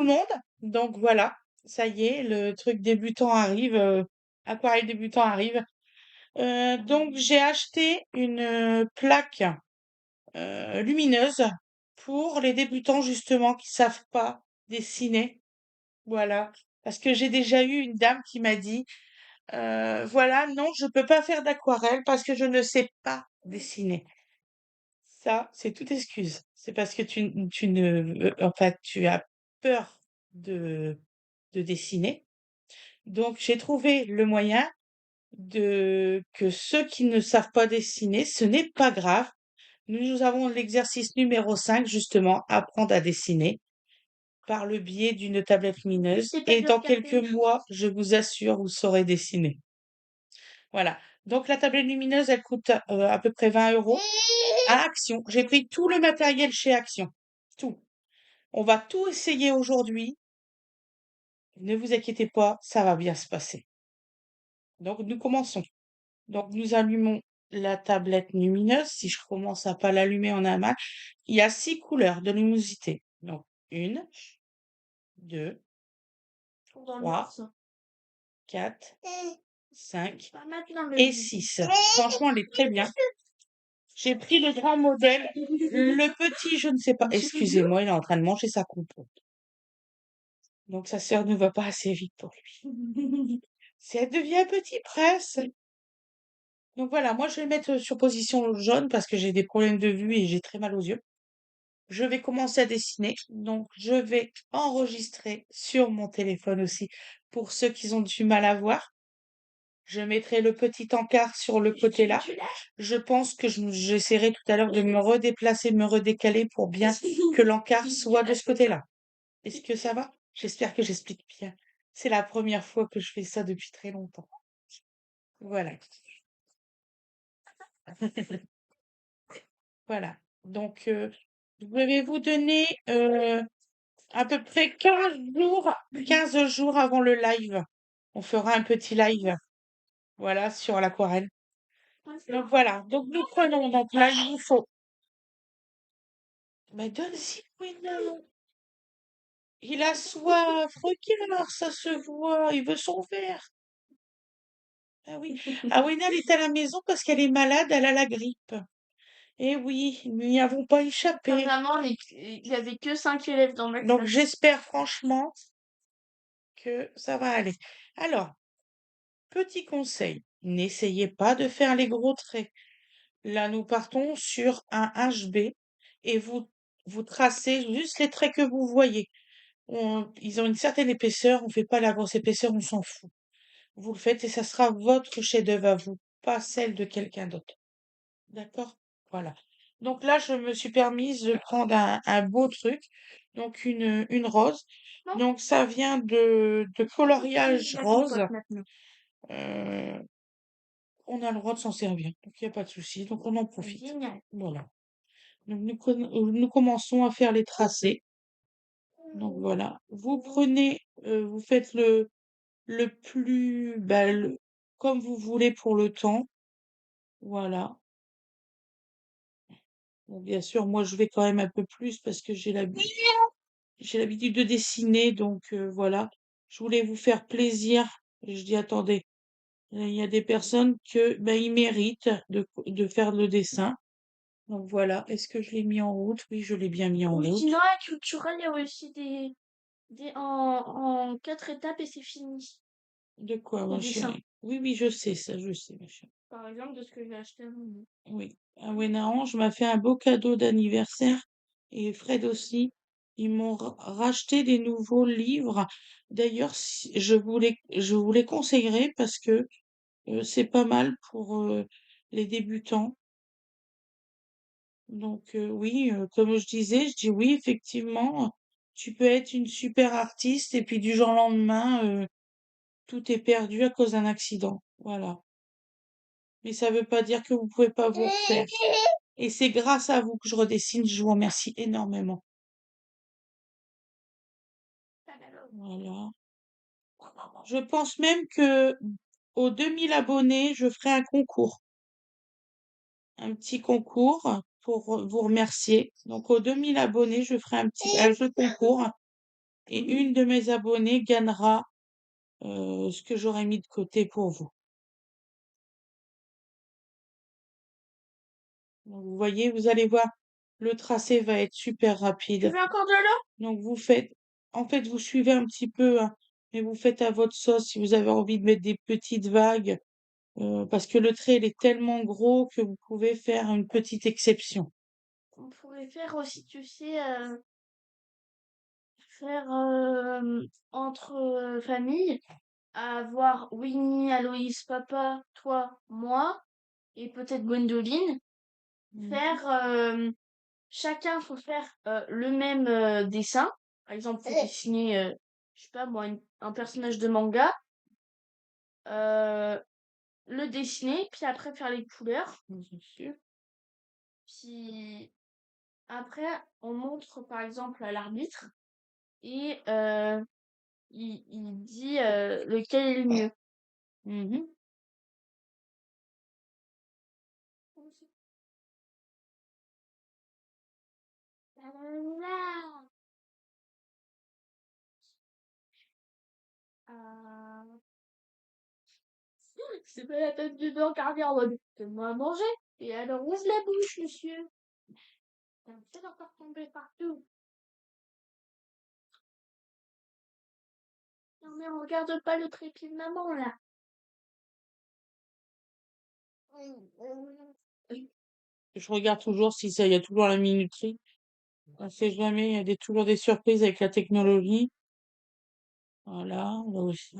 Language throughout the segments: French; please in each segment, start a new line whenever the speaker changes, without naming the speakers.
monde. Donc voilà, ça y est, le truc débutant arrive, aquarelle débutant arrive. Donc j'ai acheté une plaque lumineuse pour les débutants justement qui savent pas dessiner. Voilà, parce que j'ai déjà eu une dame qui m'a dit, voilà, non, je peux pas faire d'aquarelle parce que je ne sais pas dessiner. Ça, c'est toute excuse. C'est parce que tu ne, en fait, tu as peur de, de dessiner. Donc, j'ai trouvé le moyen de que ceux qui ne savent pas dessiner, ce n'est pas grave. Nous avons l'exercice numéro 5, justement, apprendre à dessiner par le biais d'une tablette lumineuse.
C'est pas
Et
dur
dans
qu'à
quelques
faire.
mois, je vous assure, vous saurez dessiner. Voilà. Donc, la tablette lumineuse, elle coûte à peu près 20 € à Action. J'ai pris tout le matériel chez Action. Tout. On va tout essayer aujourd'hui. Ne vous inquiétez pas, ça va bien se passer. Donc, nous commençons. Donc, nous allumons la tablette lumineuse. Si je commence à pas l'allumer en un match, il y a 6 couleurs de luminosité. Donc, 1, 2,
Dans le
3,
noir, ça.
4, 5
Pas mettre dans le
et
vide.
6. Franchement, elle est très bien. J'ai pris le grand modèle. Le petit, je ne sais pas. Excusez-moi, il est en train de manger sa compote. Donc, sa sœur ne va pas assez vite pour lui. Si elle devient petit, presse. Donc voilà, moi je vais le mettre sur position jaune parce que j'ai des problèmes de vue et j'ai très mal aux yeux. Je vais commencer à dessiner. Donc je vais enregistrer sur mon téléphone aussi pour ceux qui ont du mal à voir. Je mettrai le petit encart sur le côté là. Je pense que j'essaierai tout à l'heure de me redéplacer, me redécaler pour bien que l'encart soit de ce côté-là. Est-ce que ça va? J'espère que j'explique bien. C'est la première fois que je fais ça depuis très longtemps. Voilà. Voilà. Donc, je vais vous donner à peu près 15 jours avant le live. On fera un petit live, voilà, sur l'aquarelle. Donc voilà. Donc nous prenons, donc là, il vous faut. Mais donne-y, Winner. Il a soif. Regarde, ça se voit. Il veut son verre. Ah oui. Ah, Winner est à la maison parce qu'elle est malade, elle a la grippe. Eh oui, nous n'y avons pas échappé.
Vraiment, il y avait que 5 élèves dans ma
Donc
classe.
j'espère franchement que ça va aller. Alors, petit conseil, n'essayez pas de faire les gros traits. Là, nous partons sur un HB et vous tracez juste les traits que vous voyez. Ils ont une certaine épaisseur, on fait pas la grosse épaisseur, on s'en fout. Vous le faites et ça sera votre chef-d'œuvre à vous, pas celle de quelqu'un d'autre. D'accord? Voilà. Donc là, je me suis permise de prendre un beau truc, donc une rose.
Non.
Donc ça vient de coloriage
La
rose.
compote maintenant.
Euh, on a le droit de s'en servir, donc il n'y a pas de souci, donc on en profite.
Génial.
Voilà. Donc nous commençons à faire les tracés. Donc voilà. Vous prenez, vous faites le plus, comme vous voulez pour le temps. Voilà. Bon, bien sûr, moi je vais quand même un peu plus parce que j'ai l'habitude de dessiner, donc voilà. Je voulais vous faire plaisir. Je dis attendez, il y a des personnes que ils méritent de faire le dessin. Donc voilà, est-ce que je l'ai mis en route? Oui, je l'ai bien mis en route.
Sinon, à Cultura, il y a aussi en 4 étapes et c'est fini.
De quoi,
Au
ma
dessin.
chérie? Oui, oui, je sais ça, je sais, ma chérie.
Par exemple, de ce que j'ai acheté à maman.
Oui. Ah ouais, Narange m'a fait un beau cadeau d'anniversaire et Fred aussi. Ils m'ont racheté des nouveaux livres. D'ailleurs, je vous les conseillerais parce que c'est pas mal pour les débutants. Donc oui, comme je disais, je dis oui, effectivement, tu peux être une super artiste et puis du jour au lendemain, tout est perdu à cause d'un accident. Voilà. Mais ça veut pas dire que vous pouvez pas vous refaire. Et c'est grâce à vous que je redessine. Je vous remercie énormément. Voilà. Je pense même que aux 2000 abonnés, je ferai un concours. Un petit concours pour vous remercier. Donc aux 2000 abonnés, je ferai un jeu concours et une de mes abonnées gagnera ce que j'aurais mis de côté pour vous. Donc, vous voyez, vous allez voir, le tracé va être super
Tu
rapide.
veux encore de l'eau?
Donc vous faites, en fait, vous suivez un petit peu, hein, mais vous faites à votre sauce si vous avez envie de mettre des petites vagues, parce que le trait il est tellement gros que vous pouvez faire une petite exception.
On pourrait faire aussi, tu sais, faire entre familles, avoir Winnie, Aloïs, papa, toi, moi, et peut-être Gwendoline. Faire chacun faut faire le même dessin. Par exemple, faut dessiner, je sais pas moi, un personnage de manga, euh, le dessiner, puis après faire les couleurs.
Bien sûr.
Puis après, on montre par exemple à l'arbitre et il dit lequel est le mieux.
Mhm.
C'est pas la peine de me regarder en mode donne-moi à manger. Et alors ouvre la bouche, monsieur. T'as peut-être encore tombé partout. Non mais regarde pas le trépied de maman là.
Je regarde toujours si ça, il y a toujours la minuterie. On sait jamais, il y a toujours des surprises avec la technologie. Voilà, là aussi.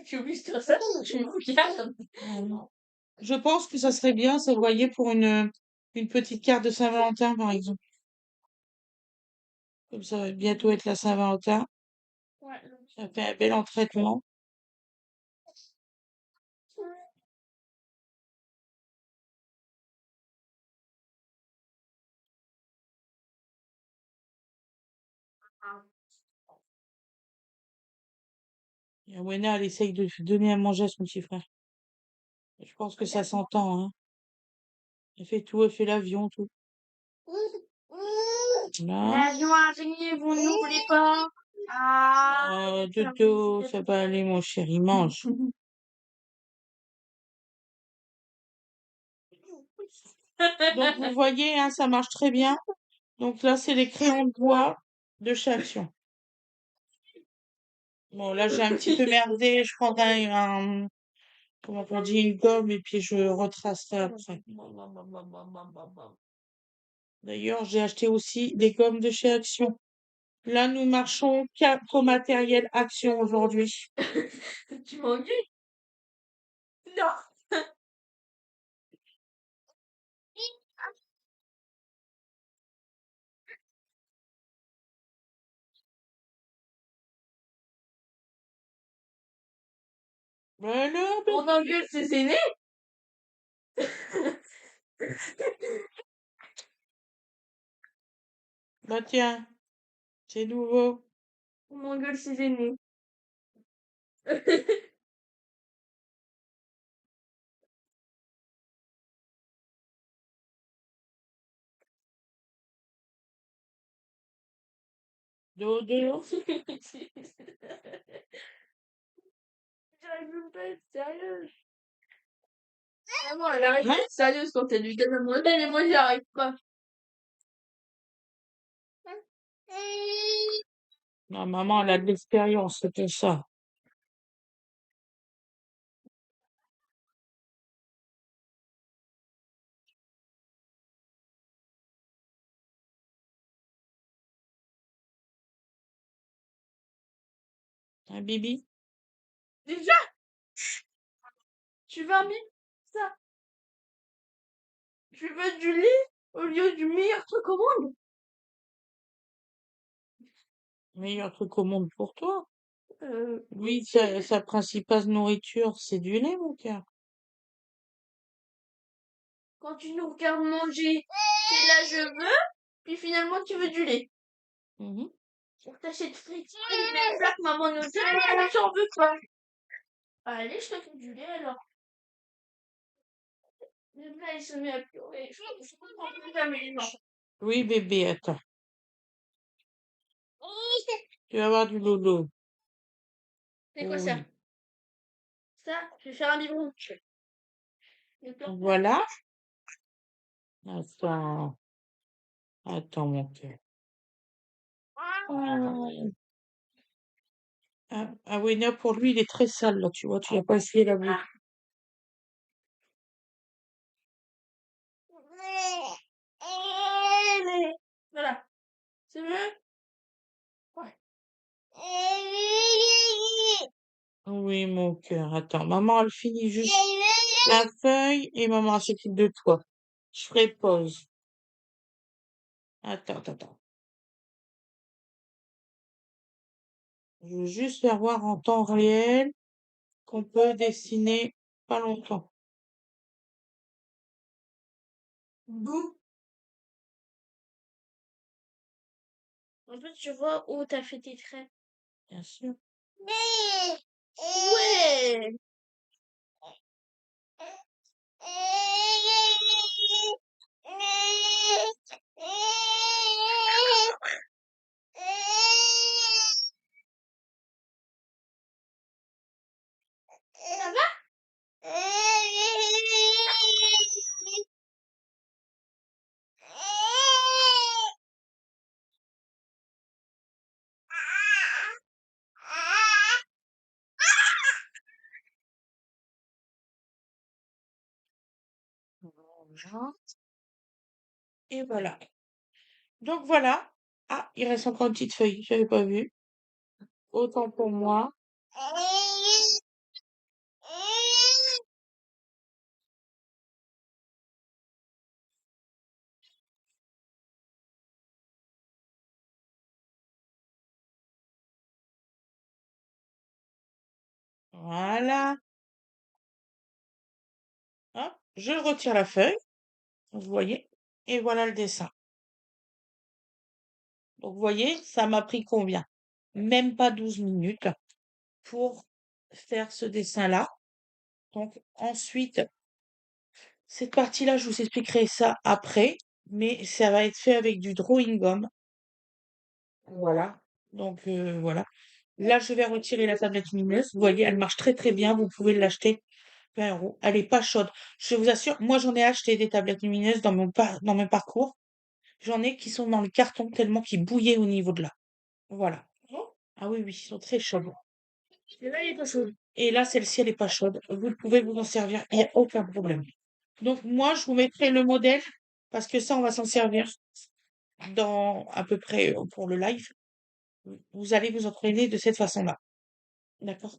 Tu oublies tout ça, tu me regardes.
Voilà. Je pense que ça serait bien, ça, vous voyez, pour une petite carte de Saint-Valentin, par exemple. Comme ça va bientôt être la Saint-Valentin.
Ouais.
Ça fait un bel entraînement. Et Wena, elle essaye de donner à manger à son petit frère. Je pense que ça s'entend, hein. Elle fait tout, elle fait l'avion, tout. Là.
L'avion araignée, vous n'oubliez pas. Ah.
Oh, dodo, ça va aller, mon chéri, mange. Donc, vous voyez, hein, ça marche très bien. Donc là, c'est les crayons de bois de chez Action. Bon, là, j'ai un petit peu merdé. Je prendrai comment on dit, une gomme et puis je retracerai après. D'ailleurs, j'ai acheté aussi des gommes de chez Action. Là, nous marchons qu'au matériel Action aujourd'hui.
Tu m'engueules? Non.
Voilà,
On engueule ses aînés?
bah tiens, c'est nouveau.
On engueule ses aînés.
Dodo.
J'arrive même pas à être sérieuse. Vraiment, elle arrive à être sérieuse quand elle lui donne un modèle et moi j'y arrive pas.
Non, maman, elle a de l'expérience, c'est pour ça. Hein, Bibi?
Déjà, tu veux un bip? Ça. Tu veux du lait au lieu du meilleur truc au monde?
Meilleur truc au monde pour toi.
Euh,
Lui, sa principale nourriture, c'est du lait, mon cœur.
Quand tu nous regardes manger, t'es là, je veux, puis finalement tu veux du lait.
Mhm.
On t'achète frites, les mêmes plats que maman nous dit, mais j'en veux pas. Allez, je te fais du lait alors. Le plat, il se met à pleurer. Je comprends plus jamais les enfants.
Oui, bébé, attends. Tu vas avoir du dodo.
C'est quoi ça?
Oui.
Ça, je vais faire un biberon.
Voilà. Attends. Attends, mon cœur. Ah, ah oui, non, pour lui, il est très sale, là, tu vois, tu l'as pas essayé la bouche.
Voilà. C'est mieux? Ouais.
Oui, mon cœur. Attends, maman, elle finit juste la feuille et maman s'occupe de toi. Je ferai pause. Attends, attends, attends. Je veux juste faire voir en temps réel qu'on peut dessiner pas longtemps.
Bouh. En fait, je vois où t'as fait tes traits.
Bien sûr.
Ouais! Ça va?
Voilà. Et voilà. Donc voilà. Ah, il reste encore une petite feuille, j'avais pas vu. Autant pour moi. Voilà. Hop, je retire la feuille, vous voyez, et voilà le dessin. Donc vous voyez, ça m'a pris combien? Même pas 12 minutes pour faire ce dessin-là. Donc ensuite, cette partie-là, je vous expliquerai ça après, mais ça va être fait avec du drawing gum. Voilà. Donc voilà. Là, je vais retirer la tablette lumineuse. Vous voyez, elle marche très très bien. Vous pouvez l'acheter 20 €. Elle est pas chaude. Je vous assure, moi j'en ai acheté des tablettes lumineuses dans mon parcours. J'en ai qui sont dans le carton tellement qu'ils bouillaient au niveau de là. Voilà. Ah oui, oui, ils sont très chauds.
Et là, il est pas chaud.
Et là, celle-ci, elle est pas chaude. Vous pouvez vous en servir, il n'y a aucun problème. Donc moi, je vous mettrai le modèle parce que ça, on va s'en servir dans à peu près pour le live. Vous allez vous entraîner de cette façon-là. D'accord?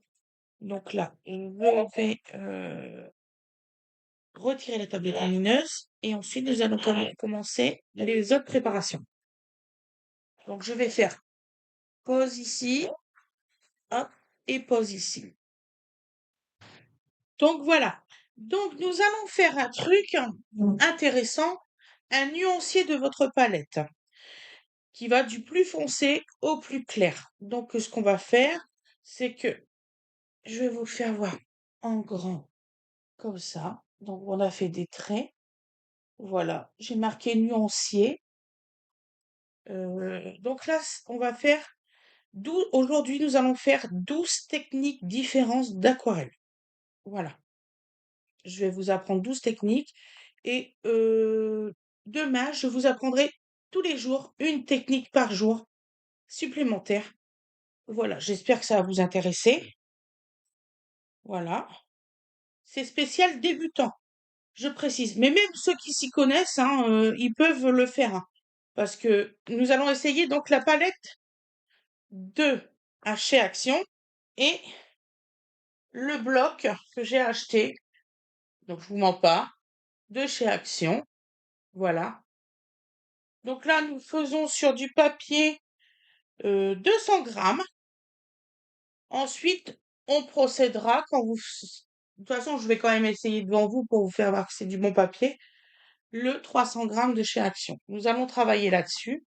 Donc là, je vais retirer la tablette lumineuse et ensuite nous allons commencer les autres préparations. Donc je vais faire pause ici, hop, et pause ici. Donc voilà. Donc nous allons faire un truc intéressant, un nuancier de votre palette qui va du plus foncé au plus clair. Donc ce qu'on va faire, c'est que je vais vous le faire voir en grand comme ça. Donc on a fait des traits. Voilà, j'ai marqué nuancier. Donc là, on va faire aujourd'hui, nous allons faire 12 techniques différentes d'aquarelle. Voilà. Je vais vous apprendre 12 techniques et demain, je vous apprendrai tous les jours une technique par jour supplémentaire. Voilà, j'espère que ça va vous intéresser. Voilà. C'est spécial débutant, je précise. Mais même ceux qui s'y connaissent, hein, ils peuvent le faire, hein. Parce que nous allons essayer donc la palette de chez Action et le bloc que j'ai acheté, donc je vous mens pas, de chez Action. Voilà. Donc là, nous faisons sur du papier 200 grammes. Ensuite, on procédera quand vous... De toute façon, je vais quand même essayer devant vous pour vous faire voir que c'est du bon papier. Le 300 grammes de chez Action. Nous allons travailler là-dessus.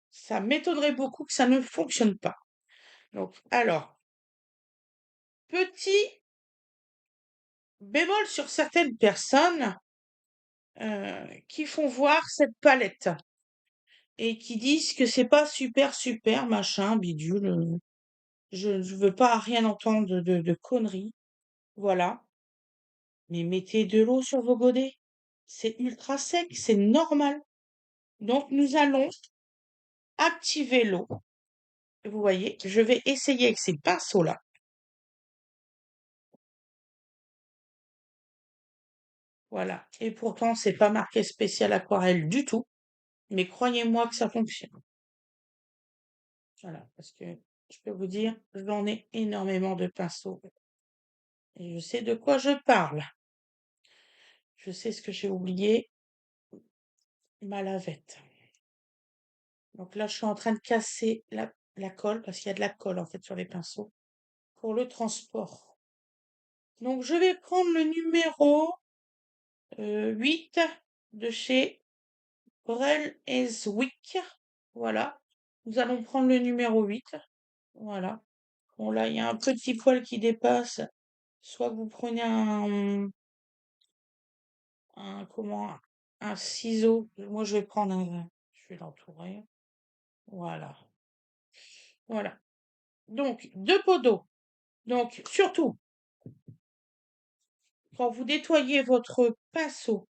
Ça m'étonnerait beaucoup que ça ne fonctionne pas. Donc, alors, petit bémol sur certaines personnes qui font voir cette palette et qui disent que c'est pas super, super, machin, bidule. Je veux pas rien entendre de conneries. Voilà. Mais mettez de l'eau sur vos godets. C'est ultra sec, c'est normal. Donc, nous allons activer l'eau. Vous voyez, je vais essayer avec ces pinceaux-là. Voilà. Et pourtant, c'est pas marqué spécial aquarelle du tout. Mais croyez-moi que ça fonctionne. Voilà. Parce que je peux vous dire, j'en ai énormément de pinceaux. Et je sais de quoi je parle. Je sais ce que j'ai oublié. Ma lavette. Donc là, je suis en train de casser la colle parce qu'il y a de la colle en fait sur les pinceaux pour le transport. Donc je vais prendre le numéro 8 de chez Brel Wick. Voilà. Nous allons prendre le numéro 8. Voilà. Bon là, il y a un petit poil qui dépasse. Soit vous prenez comment, un ciseau. Moi, je vais prendre je vais l'entourer. Voilà. Voilà. Donc, deux pots d'eau. Donc, surtout, quand vous nettoyez votre pinceau,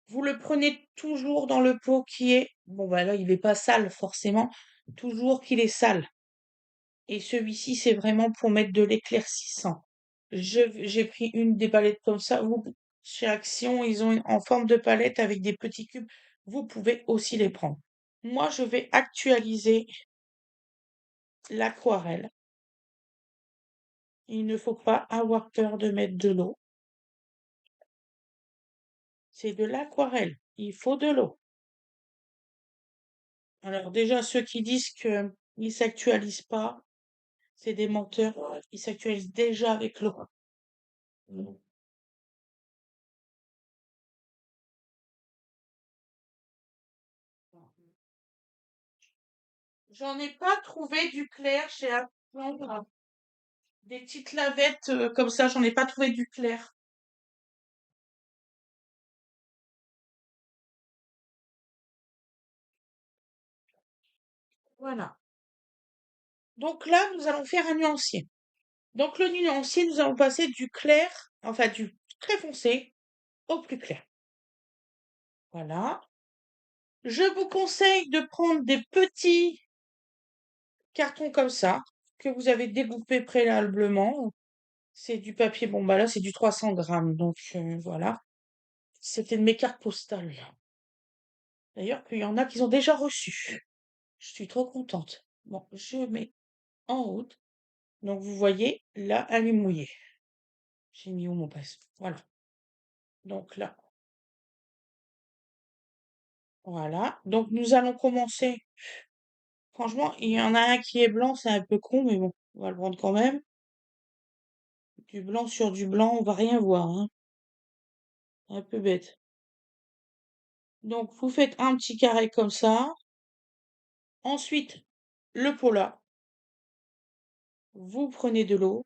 vous le prenez toujours dans le pot qui est, bon, bah là, il n'est pas sale forcément, toujours qu'il est sale. Et celui-ci, c'est vraiment pour mettre de l'éclaircissant. J'ai pris une des palettes comme ça. Chez Action, ils ont en forme de palette avec des petits cubes. Vous pouvez aussi les prendre. Moi, je vais actualiser l'aquarelle. Il ne faut pas avoir peur de mettre de l'eau. C'est de l'aquarelle. Il faut de l'eau. Alors déjà, ceux qui disent qu'ils ne s'actualisent pas, c'est des menteurs. Ils s'actualisent déjà avec l'eau. J'en ai pas trouvé du clair chez Action. Des petites lavettes comme ça, j'en ai pas trouvé du clair. Voilà. Donc là, nous allons faire un nuancier. Donc le nuancier, nous allons passer du clair, enfin du très foncé au plus clair. Voilà. Je vous conseille de prendre des petits cartons comme ça, que vous avez découpés préalablement. C'est du papier, bon bah là c'est du 300 grammes, donc voilà. C'était de mes cartes postales. D'ailleurs, qu'il y en a qui ont déjà reçu. Je suis trop contente. Bon, je mets en route. Donc vous voyez, là, elle est mouillée. J'ai mis où mon pinceau? Voilà. Donc là, voilà. Donc nous allons commencer. Franchement, il y en a un qui est blanc, c'est un peu con, mais bon, on va le prendre quand même. Du blanc sur du blanc, on va rien voir, hein. Un peu bête. Donc vous faites un petit carré comme ça. Ensuite, le pot là. Vous prenez de l'eau.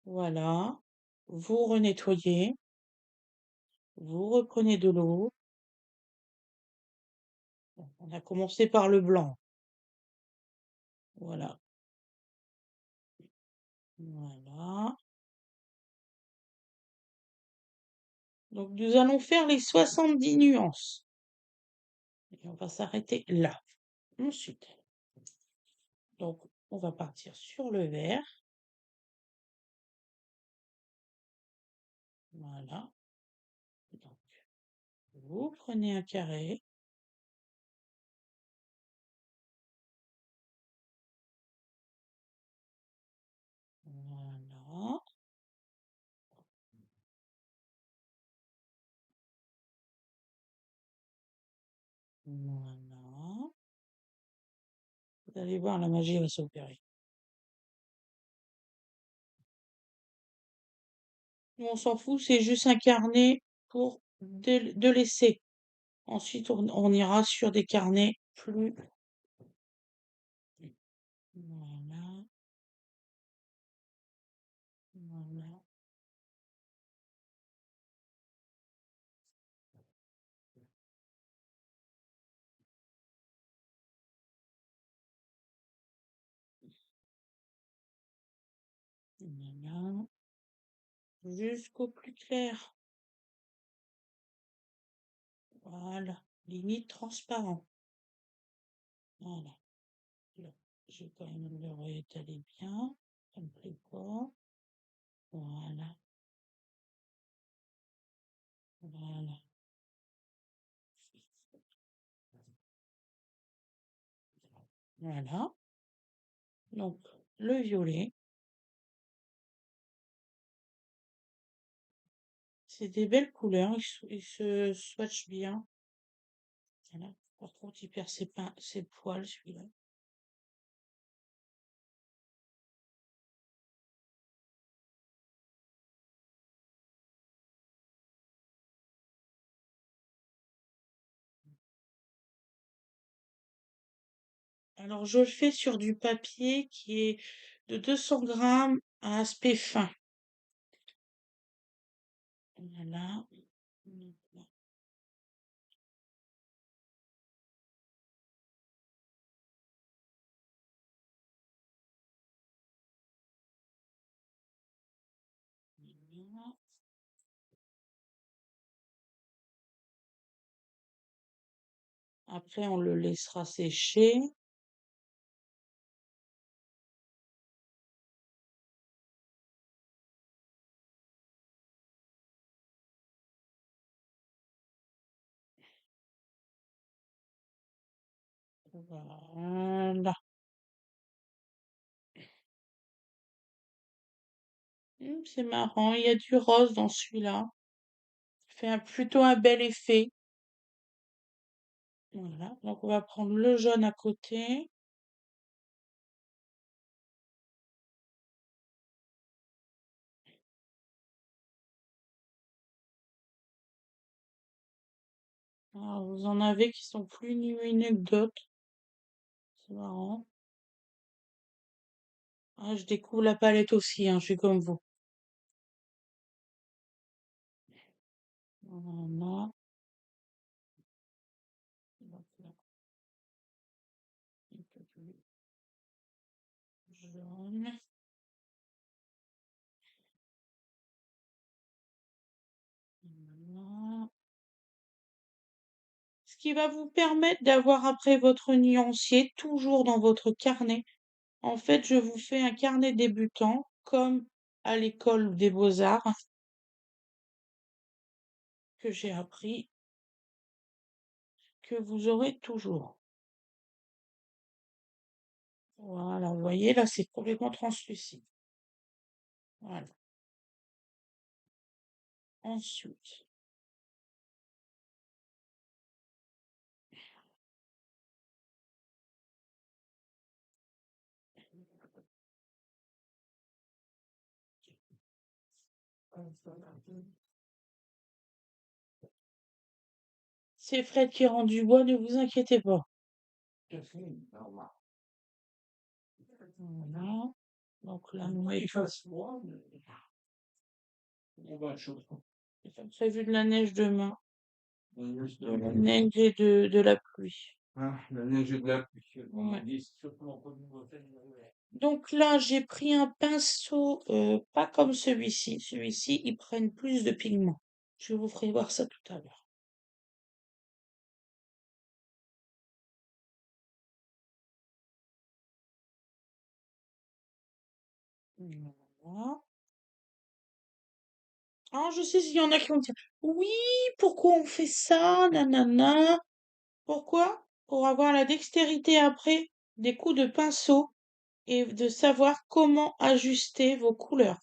Voilà. Vous renettoyez. Vous reprenez de l'eau. Bon, on a commencé par le blanc. Voilà. Voilà. Donc nous allons faire les 70 nuances. Et on va s'arrêter là. Ensuite, donc on va partir sur le vert. Voilà. Donc, vous prenez un carré. Voilà. Voilà. Vous allez voir, la magie va s'opérer. Nous, on s'en fout, c'est juste un carnet pour de laisser. Ensuite, on ira sur des carnets plus. Voilà. Voilà. Voilà. Jusqu'au plus clair. Voilà. Limite transparent. Voilà. Là, je vais quand même le réétaler bien. Ça me plaît pas. Voilà. Voilà. Voilà. Donc, le violet. C'est des belles couleurs. Ils se swatchent bien. Voilà. Par contre, il perd ses poils, celui-là. Alors, je le fais sur du papier qui est de 200 grammes à aspect fin. Voilà. Voilà. Après, on le laissera sécher. Voilà. C'est marrant, il y a du rose dans celui-là. Ça fait plutôt un bel effet. Voilà. Donc, on va prendre le jaune à côté. Alors, vous en avez qui sont plus lumineux que d'autres. C'est marrant. Ah, je découvre la palette aussi, hein, je suis comme vous. Voilà. Donc là, un peu plus jaune. Voilà. Ce qui va vous permettre d'avoir après votre nuancier toujours dans votre carnet. En fait, je vous fais un carnet débutant comme à l'école des beaux-arts que j'ai appris, que vous aurez toujours. Voilà, vous voyez, là, c'est complètement translucide. Voilà. Ensuite, c'est Fred qui rend du bois, ne vous inquiétez pas. Voilà. Donc là, j'ai prévu de la neige demain. De la neige et de la pluie. Ouais. Donc là, j'ai pris un pinceau, pas comme celui-ci. Celui-ci, ils prennent plus de pigments. Je vous ferai voir ça tout à l'heure. Voilà. Ah, je sais s'il y en a qui vont dire, oui, pourquoi on fait ça, nanana. Pourquoi? Pour avoir la dextérité après des coups de pinceau et de savoir comment ajuster vos couleurs.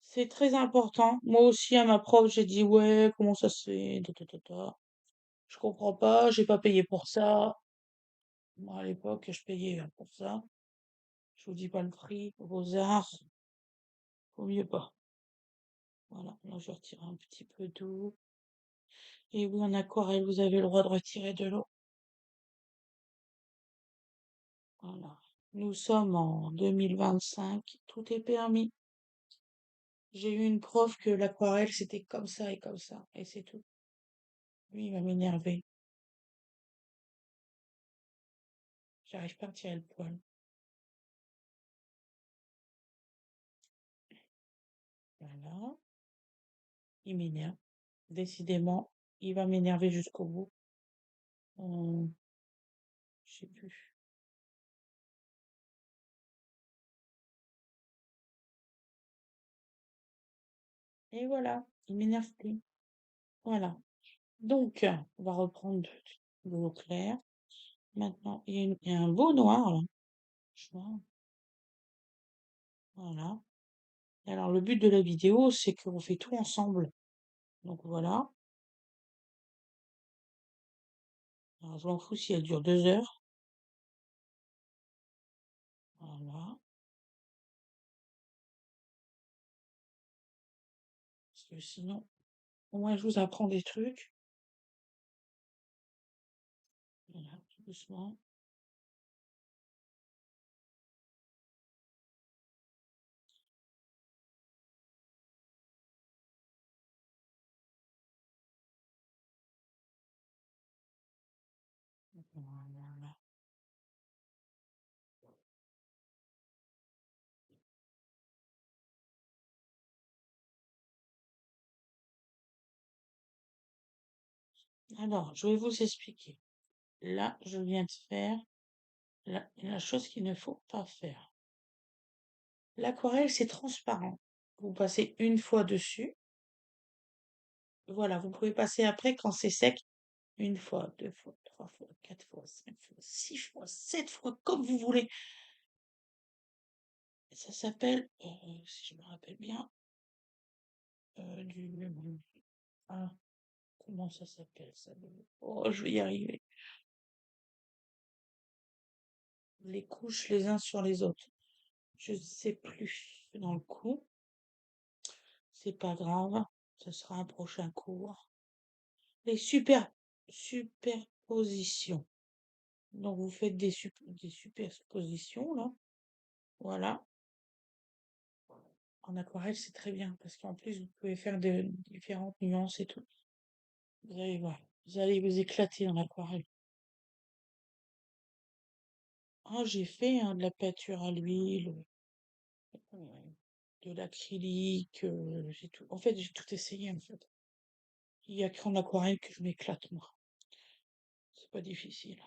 C'est très important. Moi aussi, à ma prof, j'ai dit, ouais, comment ça se fait? Je comprends pas, j'ai pas payé pour ça. Moi, à l'époque, je payais pour ça. Je vous dis pas le prix. Beaux-Arts, vaut mieux pas. Voilà, là, je retire un petit peu d'eau. Et oui, en aquarelle, vous avez le droit de retirer de l'eau. Voilà. Nous sommes en 2025, tout est permis. J'ai eu une prof que l'aquarelle, c'était comme ça, et c'est tout. Lui, il va m'énerver. J'arrive pas à tirer le poil. Il m'énerve. Décidément, il va m'énerver jusqu'au bout. Je sais plus. Et voilà, il m'énerve plus. Voilà. Donc, on va reprendre de l'eau claire. Maintenant, il y a un beau noir là. Franchement, voilà. Alors, le but de la vidéo, c'est qu'on fait tout ensemble. Donc voilà. Alors, je m'en fous si elle dure 2 heures. Voilà. Parce que sinon, au moins, je vous apprends des trucs. Voilà, tout doucement. Voilà. Alors, je vais vous expliquer. Là, je viens de faire la chose qu'il ne faut pas faire. L'aquarelle, c'est transparent. Vous passez une fois dessus. Voilà, vous pouvez passer après quand c'est sec. Une fois, 2 fois, 3 fois, 4 fois, 5 fois, 6 fois, 7 fois, comme vous voulez. Ça s'appelle, si je me rappelle bien, ah, comment ça s'appelle ça? Oh, je vais y arriver. Les couches les uns sur les autres. Je ne sais plus dans le coup. C'est pas grave. Ce sera un prochain cours. Les superpositions. Donc vous faites des superpositions là. Voilà. En aquarelle, c'est très bien parce qu'en plus, vous pouvez faire de différentes nuances et tout. Vous allez voir. Vous allez vous éclater dans l'aquarelle. Ah, j'ai fait de la peinture à l'huile, euh, de l'acrylique, j'ai tout. En fait, j'ai tout essayé en fait. Il y a qu'en aquarelle que je m'éclate, moi. C'est pas difficile.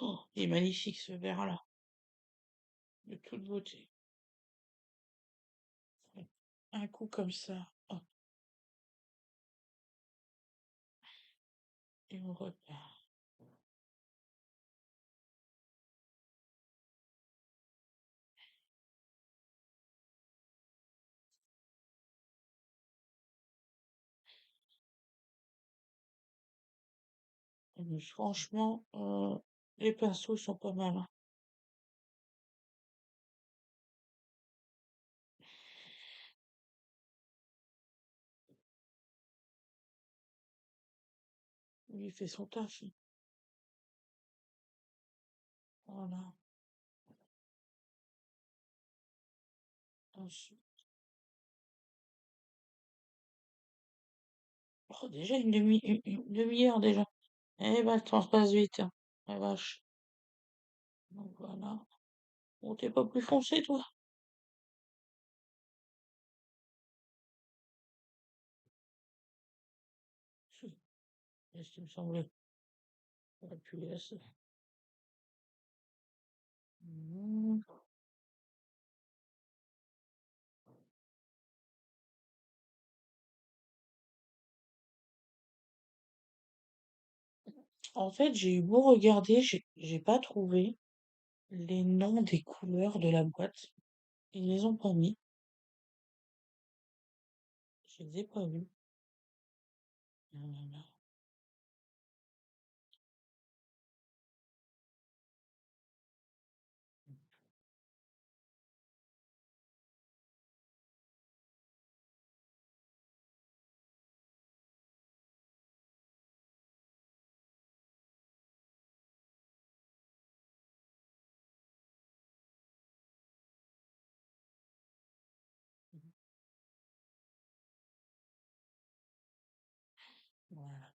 Oh, il est magnifique ce verre-là, de toute beauté. Ouais. Un coup comme ça, hop, et on repart. Mais franchement, les pinceaux sont pas mal, hein. Il fait son taf, hein. Voilà. Ensuite- Oh, déjà une demi-heure déjà. Eh ben, le temps se passe vite, hein. La vache. Donc voilà. Bon, t'es pas plus foncé, toi? Si. C'est ce qui me semblait. La punaise. Hmm. En fait, j'ai eu beau regarder, j'ai pas trouvé les noms des couleurs de la boîte. Ils les ont pas mis. Je les ai pas vus. Nanana. Voilà.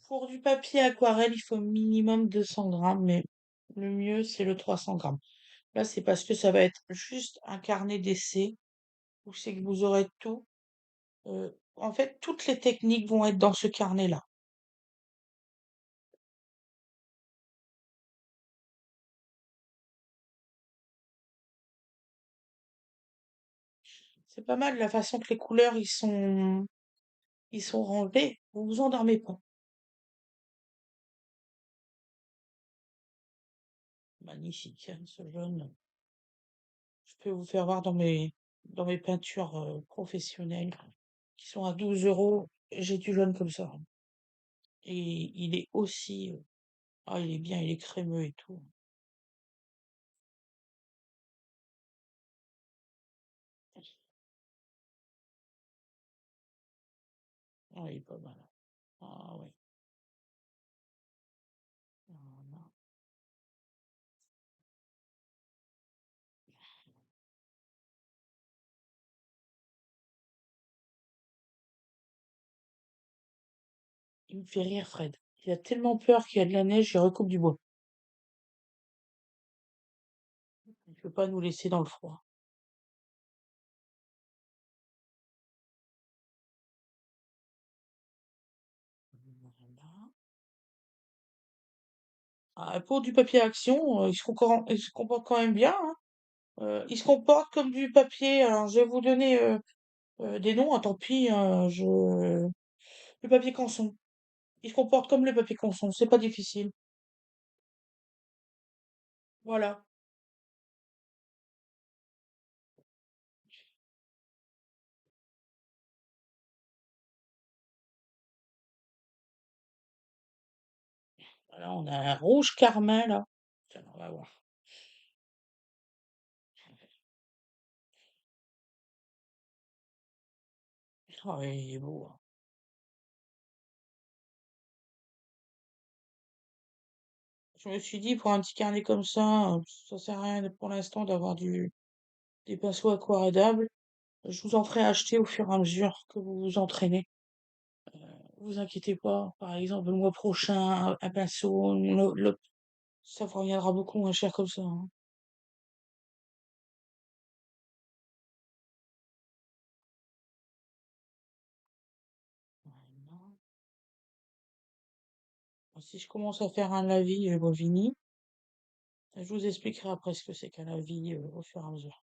Pour du papier aquarelle, il faut minimum 200 grammes, mais le mieux, c'est le 300 grammes. Là, c'est parce que ça va être juste un carnet d'essai où c'est que vous aurez tout. En fait, toutes les techniques vont être dans ce carnet-là. C'est pas mal la façon que les couleurs ils sont rangés. Vous vous endormez pas. Magnifique, hein, ce jaune. Je peux vous faire voir dans mes peintures professionnelles qui sont à 12 €. J'ai du jaune comme ça. Et il est aussi, ah, il est bien, il est crémeux et tout. Ah, il est pas mal. Ah ouais. Voilà. Il me fait rire, Fred. Il a tellement peur qu'il y a de la neige, il recoupe du bois. Il peut pas nous laisser dans le froid. Voilà. Ah, pour du papier action, il se comporte quand même bien, hein. Il se comporte comme du papier. Alors, je vais vous donner des noms, ah, tant pis, le papier canson. Il se comporte comme le papier canson, c'est pas difficile. Voilà. Voilà, on a un rouge carmin là. Tiens, on va voir. Ah ouais, il est beau, hein. Je me suis dit, pour un petit carnet comme ça sert à rien pour l'instant d'avoir des pinceaux aquarellables. Je vous en ferai acheter au fur et à mesure que vous vous entraînez. Vous inquiétez pas. Par exemple, le mois prochain, un pinceau, ça vous reviendra beaucoup moins cher comme ça, hein. Voilà. Si je commence à faire un lavis Bovini, je vous expliquerai après ce que c'est qu'un lavis au fur et à mesure.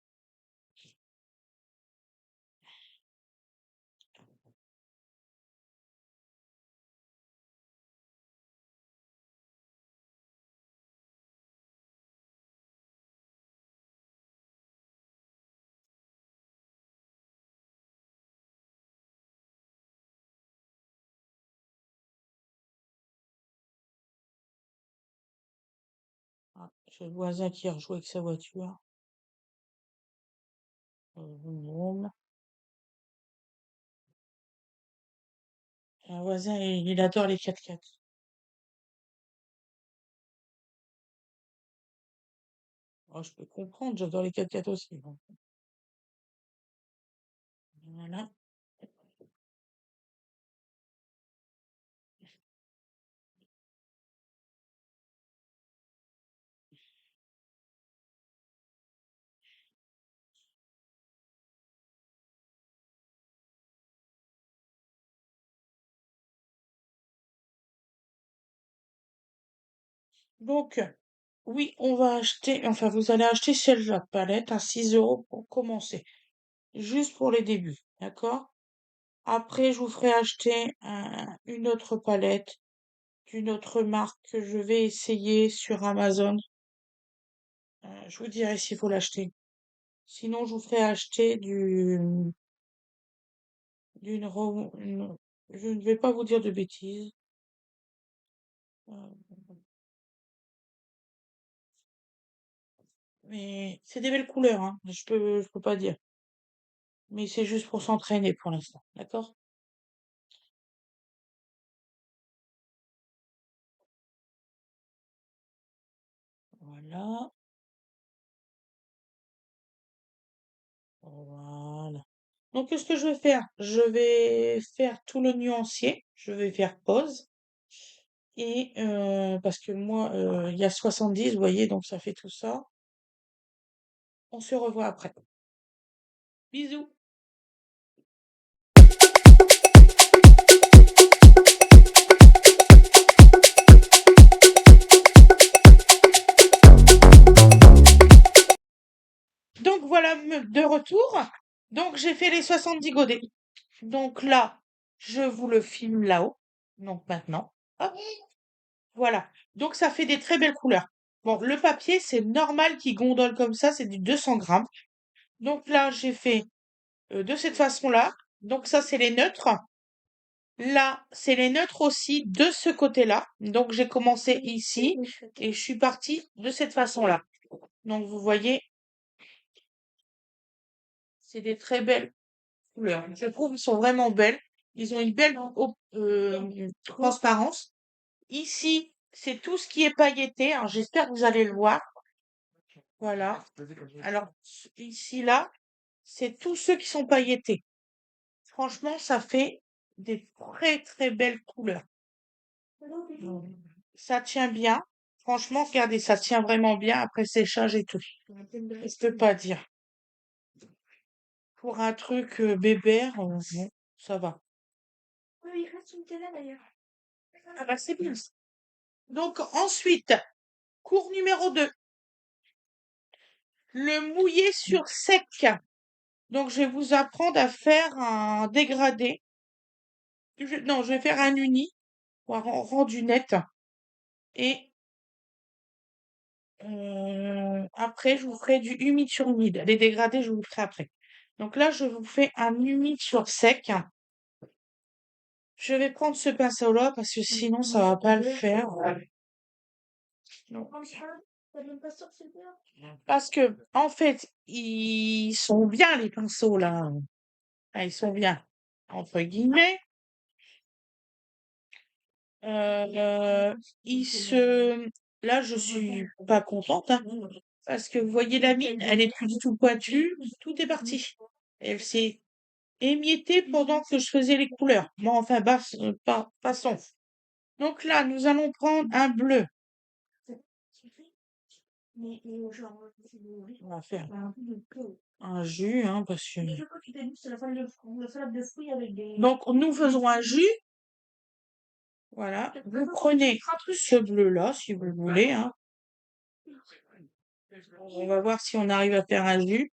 Ah, j'ai le voisin qui a rejoué avec sa voiture. Vroom, vroom. Un voisin, il adore les 4x4. Oh, je peux comprendre, j'adore les 4x4 aussi, bon. Voilà. Donc, oui, on va acheter, enfin, vous allez acheter celle-là, palette, à 6 € pour commencer. Juste pour les débuts, d'accord? Après, je vous ferai acheter une autre palette d'une autre marque que je vais essayer sur Amazon. Je vous dirai s'il faut l'acheter. Sinon, je vous ferai acheter je ne vais pas vous dire de bêtises. Euh, Mais c'est des belles couleurs, hein. Je peux pas dire. Mais c'est juste pour s'entraîner pour l'instant, d'accord? Voilà, voilà. Donc, qu'est-ce que je vais faire? Je vais faire tout le nuancier. Je vais faire pause. Et parce que moi, il y a 70, vous voyez, donc ça fait tout ça. On se revoit après. Bisous. voilà de retour. Donc, j'ai fait les 70 godets. Donc là, je vous le filme là-haut. Donc maintenant, hop, voilà. Donc ça fait des très belles couleurs. Bon, le papier, c'est normal qu'il gondole comme ça, c'est du 200 grammes. Donc là, j'ai fait de cette façon-là. Donc ça, c'est les neutres. Là, c'est les neutres aussi de ce côté-là. Donc j'ai commencé ici et je suis partie de cette façon-là. Donc vous voyez, c'est des très belles couleurs. Je trouve qu'elles sont vraiment belles. Ils ont une belle transparence. Ici, c'est tout ce qui est pailleté. Alors j'espère que vous allez le voir. Voilà. Alors ici, là, c'est tous ceux qui sont pailletés. Franchement, ça fait des très très belles couleurs. Ça tient bien. Franchement, regardez, ça tient vraiment bien après séchage et tout. Je peux pas dire. Pour un truc bébert, bon, ça va.
Oui, il reste une télé d'ailleurs.
Ah bah c'est bien. Donc ensuite, cours numéro 2. Le mouiller sur sec. Donc je vais vous apprendre à faire un dégradé. Non, je vais faire un uni pour un rendu net. Et après, je vous ferai du humide sur humide. Les dégradés, je vous le ferai après. Donc là, je vous fais un humide sur sec. Je vais prendre ce pinceau-là parce que sinon, ça va pas le faire. Non. Parce que, en fait, ils sont bien, les pinceaux, là. Ah, ils sont bien, entre guillemets. Ils se... Là, je suis pas contente, hein, parce que vous voyez la mine, elle est plus du tout pointue. Tout est parti. Elle s'est émiettée pendant que je faisais les couleurs. Bon, enfin, passons. Donc là, nous allons prendre un bleu. On va faire un jus, hein, parce que... Donc, nous faisons un jus. Voilà. Vous prenez ce bleu-là, si vous le voulez, hein. On va voir si on arrive à faire un jus.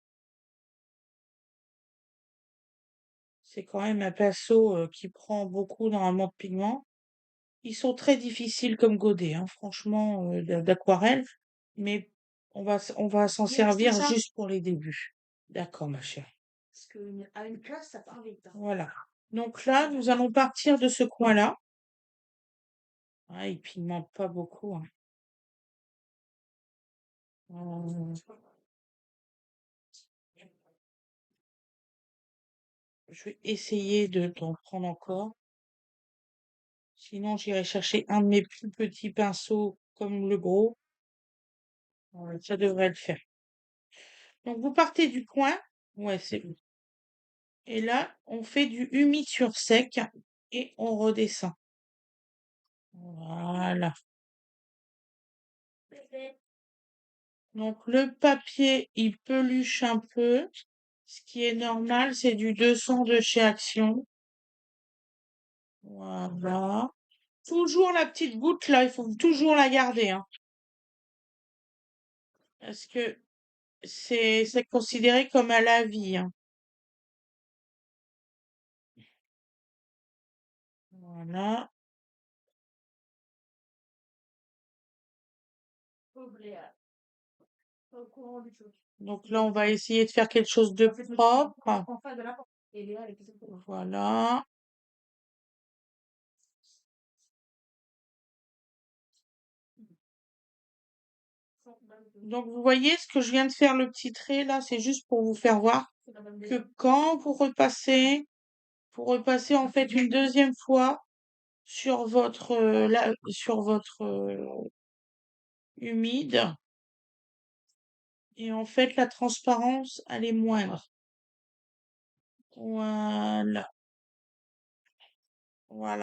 C'est quand même un pinceau qui prend beaucoup normalement de pigments. Ils sont très difficiles comme godet, hein, franchement, d'aquarelle. Mais on va s'en servir juste pour les débuts. D'accord, ma chère.
Parce qu'à une place, ça part vite.
Voilà. Donc là, nous allons partir de ce coin-là. Ah, il pigmente pas beaucoup, hein. Euh, je vais essayer d'en prendre encore. Sinon, j'irai chercher un de mes plus petits pinceaux comme le gros. Ça devrait le faire. Donc, vous partez du coin. Ouais, c'est bon. Et là, on fait du humide sur sec et on redescend. Voilà. Donc, le papier, il peluche un peu. Ce qui est normal, c'est du 200 de chez Action. Voilà. Toujours la petite goutte là, il faut toujours la garder, hein. Parce que c'est considéré comme à la vie, hein. Voilà. Donc là, on va essayer de faire quelque chose de propre. Voilà. Donc vous voyez ce que je viens de faire, le petit trait là, c'est juste pour vous faire voir que quand vous repassez en fait une deuxième fois sur votre sur votre humide et en fait la transparence elle est moindre. Voilà,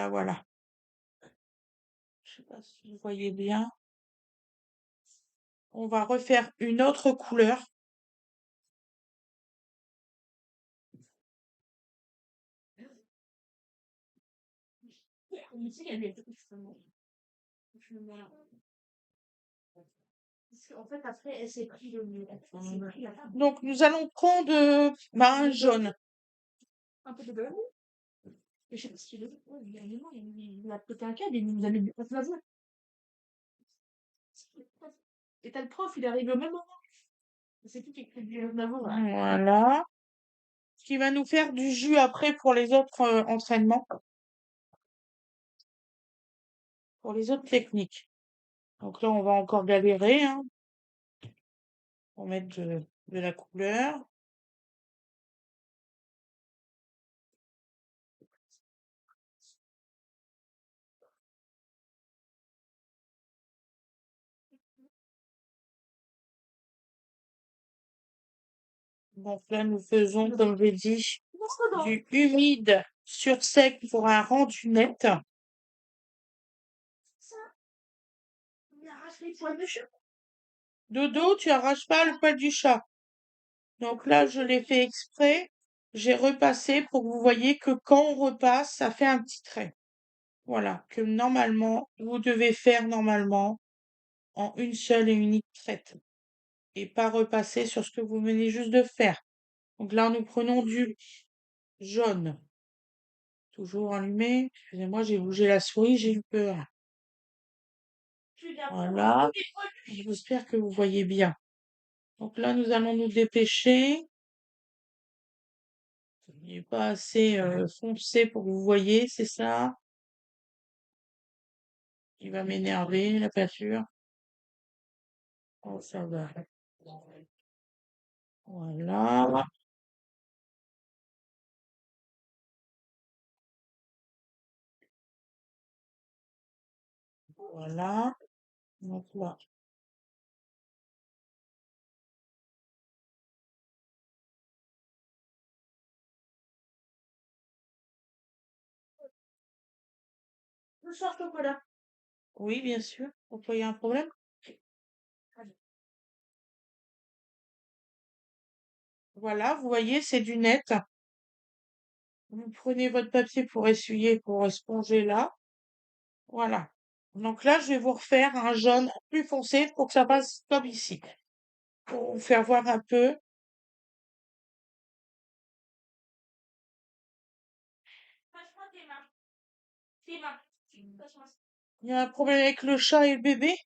voilà. Je sais pas si vous voyez bien. On va refaire une autre couleur.
Parce qu'en fait, après, elle s'est pris elle s'est pris la table.
Donc, nous allons prendre un jaune.
Un peu de beurre. Je sais pas ce qu'il veut. Ouais, il a pété un câble, il nous a mis du passe-laser. Et t'as le prof, il arrive au même moment. C'est qui écrit du Aznavour, là.
Voilà. Qui va nous faire du jus après pour les autres entraînements, pour les autres techniques. Donc là, on va encore galérer, hein, pour mettre de la couleur. Donc là, nous faisons, comme j'ai dit, du humide sur sec pour un rendu net.
Ça, il arrache les poils de chat.
Dodo, tu arraches pas le poil du chat. Donc là, je l'ai fait exprès. J'ai repassé pour que vous voyez que quand on repasse, ça fait un petit trait. Voilà, que normalement, vous devez faire normalement en une seule et unique traite et pas repasser sur ce que vous venez juste de faire. Donc là, nous prenons du jaune. Toujours allumé. Excusez-moi, j'ai bougé la souris, j'ai eu peur. Voilà. J'espère que vous voyez bien. Donc là, nous allons nous dépêcher. Il n'est pas assez foncé pour que vous voyez, c'est ça. Il va m'énerver, la peinture. Oh, ça va. Voilà. Voilà. Donc là.
Le soir chocolat.
Oui, bien sûr. Pourquoi il y a un problème? Voilà, vous voyez, c'est du net. Vous prenez votre papier pour essuyer, pour esponger là. Voilà. Donc là, je vais vous refaire un jaune plus foncé pour que ça passe comme ici. Pour vous faire voir un peu.
Passe-moi tes mains. Tes mains. Passe-moi ça.
Il y a un problème avec le chat et le bébé?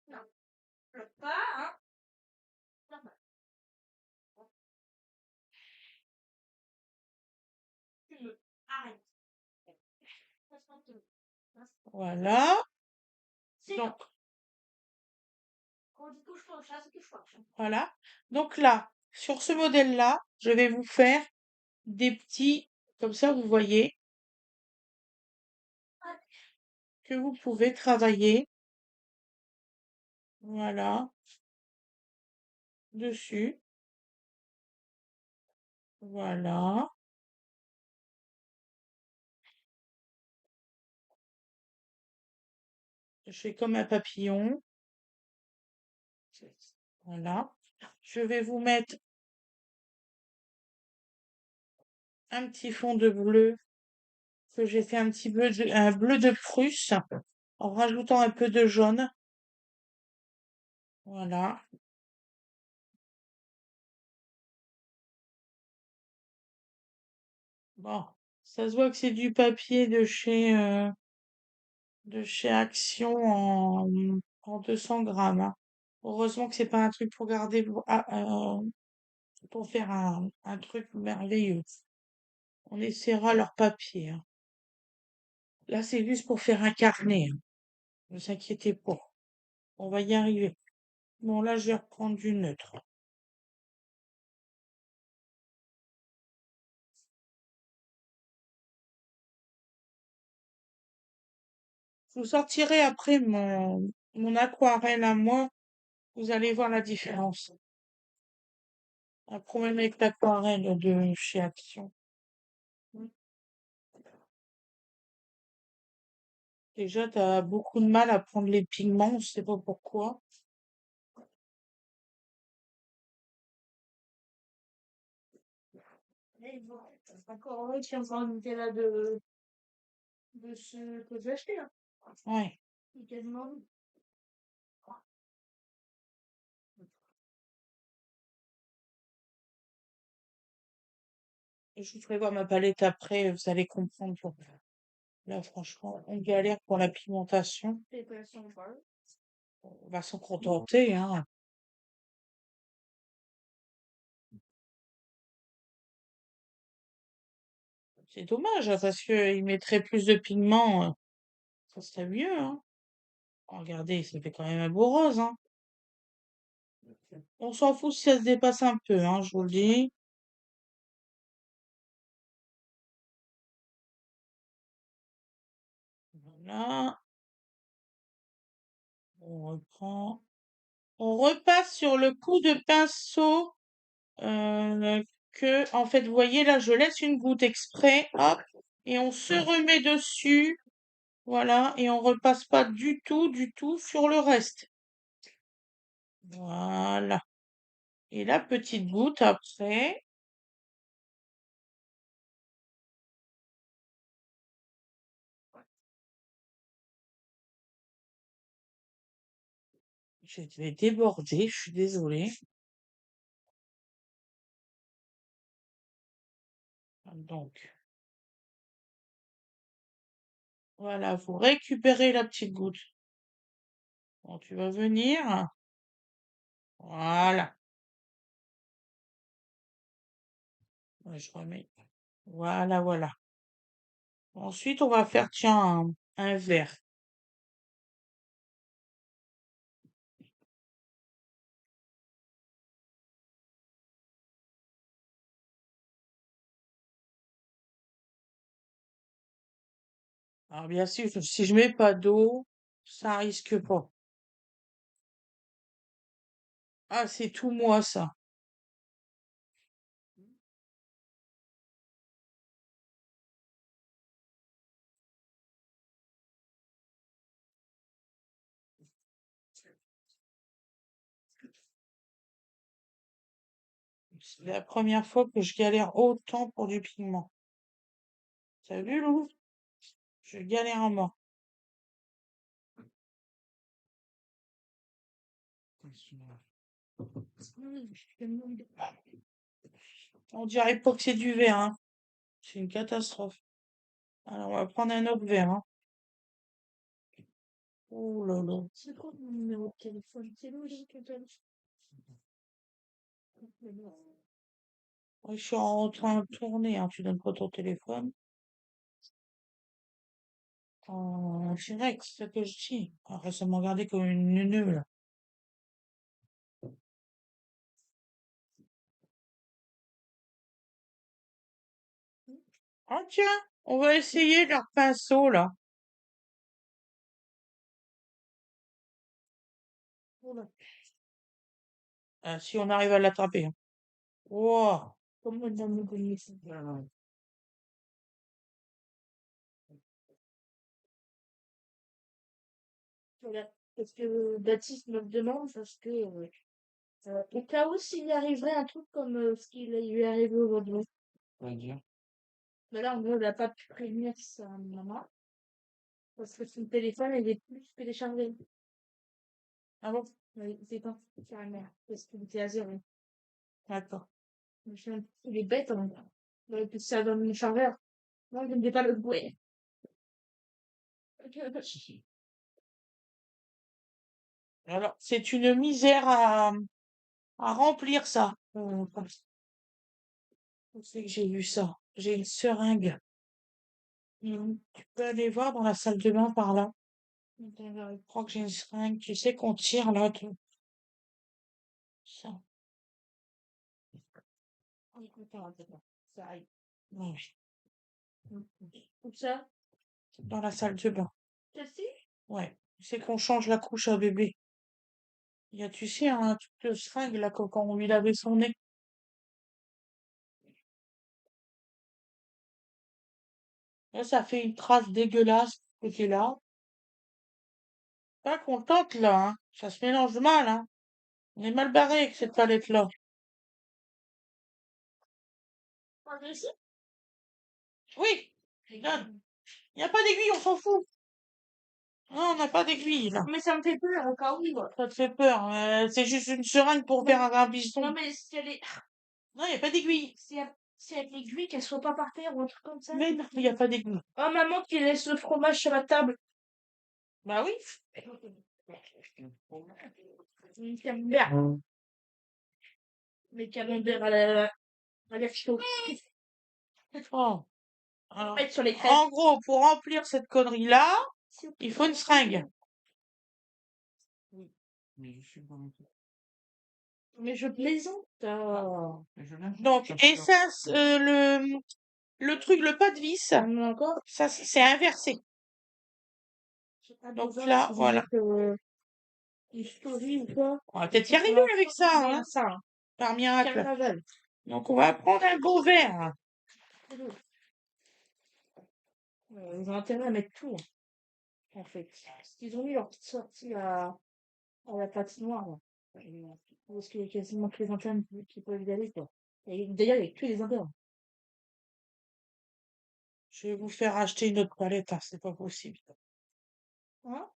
Non. Pleure pas, hein. Pleure pas. Tu veux. Arrête. Passe-moi tes mains.
Voilà.
C'est
Donc,
quand on dit touche-toi au chat, c'est touche-toi au chat.
voilà. Donc là, sur ce modèle-là, je vais vous faire des petits, comme ça, vous voyez que vous pouvez travailler. Voilà. Dessus. Voilà. Je fais comme un papillon. Voilà. Je vais vous mettre un petit fond de bleu que j'ai fait un petit peu un bleu de Prusse en rajoutant un peu de jaune. Voilà. Bon, ça se voit que c'est du papier de chez Action en 200 grammes, hein. Heureusement que c'est pas un truc pour garder pour faire un truc merveilleux. On essaiera leur papier, hein. Là, c'est juste pour faire un carnet, hein. Ne vous inquiétez pas. On va y arriver. Bon, là, je vais reprendre du neutre. Je vous sortirai après mon aquarelle à moi. Vous allez voir la différence. Un problème avec l'aquarelle de chez Action. Déjà, tu as beaucoup de mal à prendre les pigments, je sais pas pourquoi.
Et bon, c'est encore eux qui ont invité là de ce que j'ai acheté, hein.
Ouais.
Il est quasiment vide.
Je vous ferai voir ma palette après, vous allez comprendre pourquoi. Là, franchement, on galère pour la pigmentation. On va s'en contenter, hein. C'est dommage, hein, parce qu'il mettrait plus de pigments, ça serait mieux, hein. Regardez, ça fait quand même un beau rose, hein. On s'en fout si ça se dépasse un peu, hein, je vous le dis. Voilà. On reprend. On repasse sur le coup de pinceau en fait, vous voyez là, je laisse une goutte exprès, hop, et on se remet dessus, voilà, et on repasse pas du tout sur le reste. Voilà. Et la petite goutte après. Je vais déborder, je suis désolée. Donc, voilà, vous récupérez la petite goutte. Bon, tu vas venir. Voilà. Ouais, je remets. Voilà, voilà. Ensuite, on va faire, tiens, un vert. Alors, bien sûr, si je mets pas d'eau, ça risque pas. Ah, c'est tout moi, ça. C'est la première fois que je galère autant pour du pigment. T'as vu, Lou? Je galère à mort. On dirait pas que c'est du verre, hein. C'est une catastrophe. Alors, on va prendre un autre verre, hein. Oh là là.
C'est quoi mon numéro de téléphone? C'est logique,
Ouais, je suis en train de tourner, hein. Tu donnes pas ton téléphone. C'est vrai que c'est ce que je dis. Arrête de me regarder comme une neuneu, là. Ah tiens, on va essayer leur pinceau, là. Oula. Si on arrive à l'attraper, hein. Wow.
Comment dans mon connaissance? Voilà. Parce que Baptiste me le demande, parce que au cas où s'il y arriverait un truc comme ce qui lui est arrivé aujourd'hui.
On va dire.
Mais là, en gros, il n'a pas pu prévenir sa maman, parce que son téléphone, il est plus que déchargé.
Ah bon?
Oui, c'est pas carrément, parce qu'il était à zéro.
D'accord.
Le chien, il est bête, en même temps. Il aurait pu se servir de mon chargeur. Non, je ne vais pas le jouer.
Alors, c'est une misère à remplir ça. Où c'est que j'ai vu ça? J'ai une seringue. Tu peux aller voir dans la salle de bain par là. Je crois que j'ai une seringue. Tu sais qu'on tire là. Ça.
Ça arrive.
Oui.
Comme ça.
Dans la salle de bain.
Celle-ci?
Ouais. C'est qu'on change la couche à bébé. Il y a, tu sais, un truc de seringue là, quand on lui lavait son nez. Là, ça fait une trace dégueulasse, ce côté-là. Pas contente, là, hein. Ça se mélange mal, hein. On est mal barré avec cette palette-là. Oui, regarde. Il n'y a pas d'aiguille, on s'en fout. Non, on n'a pas d'aiguille, là.
Mais ça me fait peur, au cas où.
Ça te fait peur. C'est juste une seringue pour faire un
Non,
piston.
mais si elle est.
Non, il n'y a pas d'aiguille.
Si elle Si avec l'aiguille, qu'elle soit pas par terre ou un truc comme ça.
Mais non, il n'y a pas d'aiguille.
Oh, maman qui laisse le fromage sur la table.
Bah oui.
Une camembert. Les camemberts à la chaud.
Oh. Alors,
Mettre sur les crêpes.
en gros, pour remplir cette connerie-là, il faut une seringue.
Mais je suis pas non plus.
Mais je plaisante.
Mais je viens
Donc,
bien
et
sûr.
ça, le truc, le pas de vis,
On en a encore.
ça, c'est inversé. Donc là, voilà.
Une story ou quoi.
On va peut-être y arriver avec ça, hein,
Ça, hein.
par miracle.
Carnaval.
Donc, on va prendre un beau verre.
Ils ont intérêt à mettre tout, en fait. Parce qu'ils ont mis leur petite sortie à la patinoire, là. Parce qu'il y a quasiment que les internes qui peuvent y aller, quoi. Et d'ailleurs, il y a que les internes.
Je vais vous faire acheter une autre palette, hein, c'est pas possible.
Hein?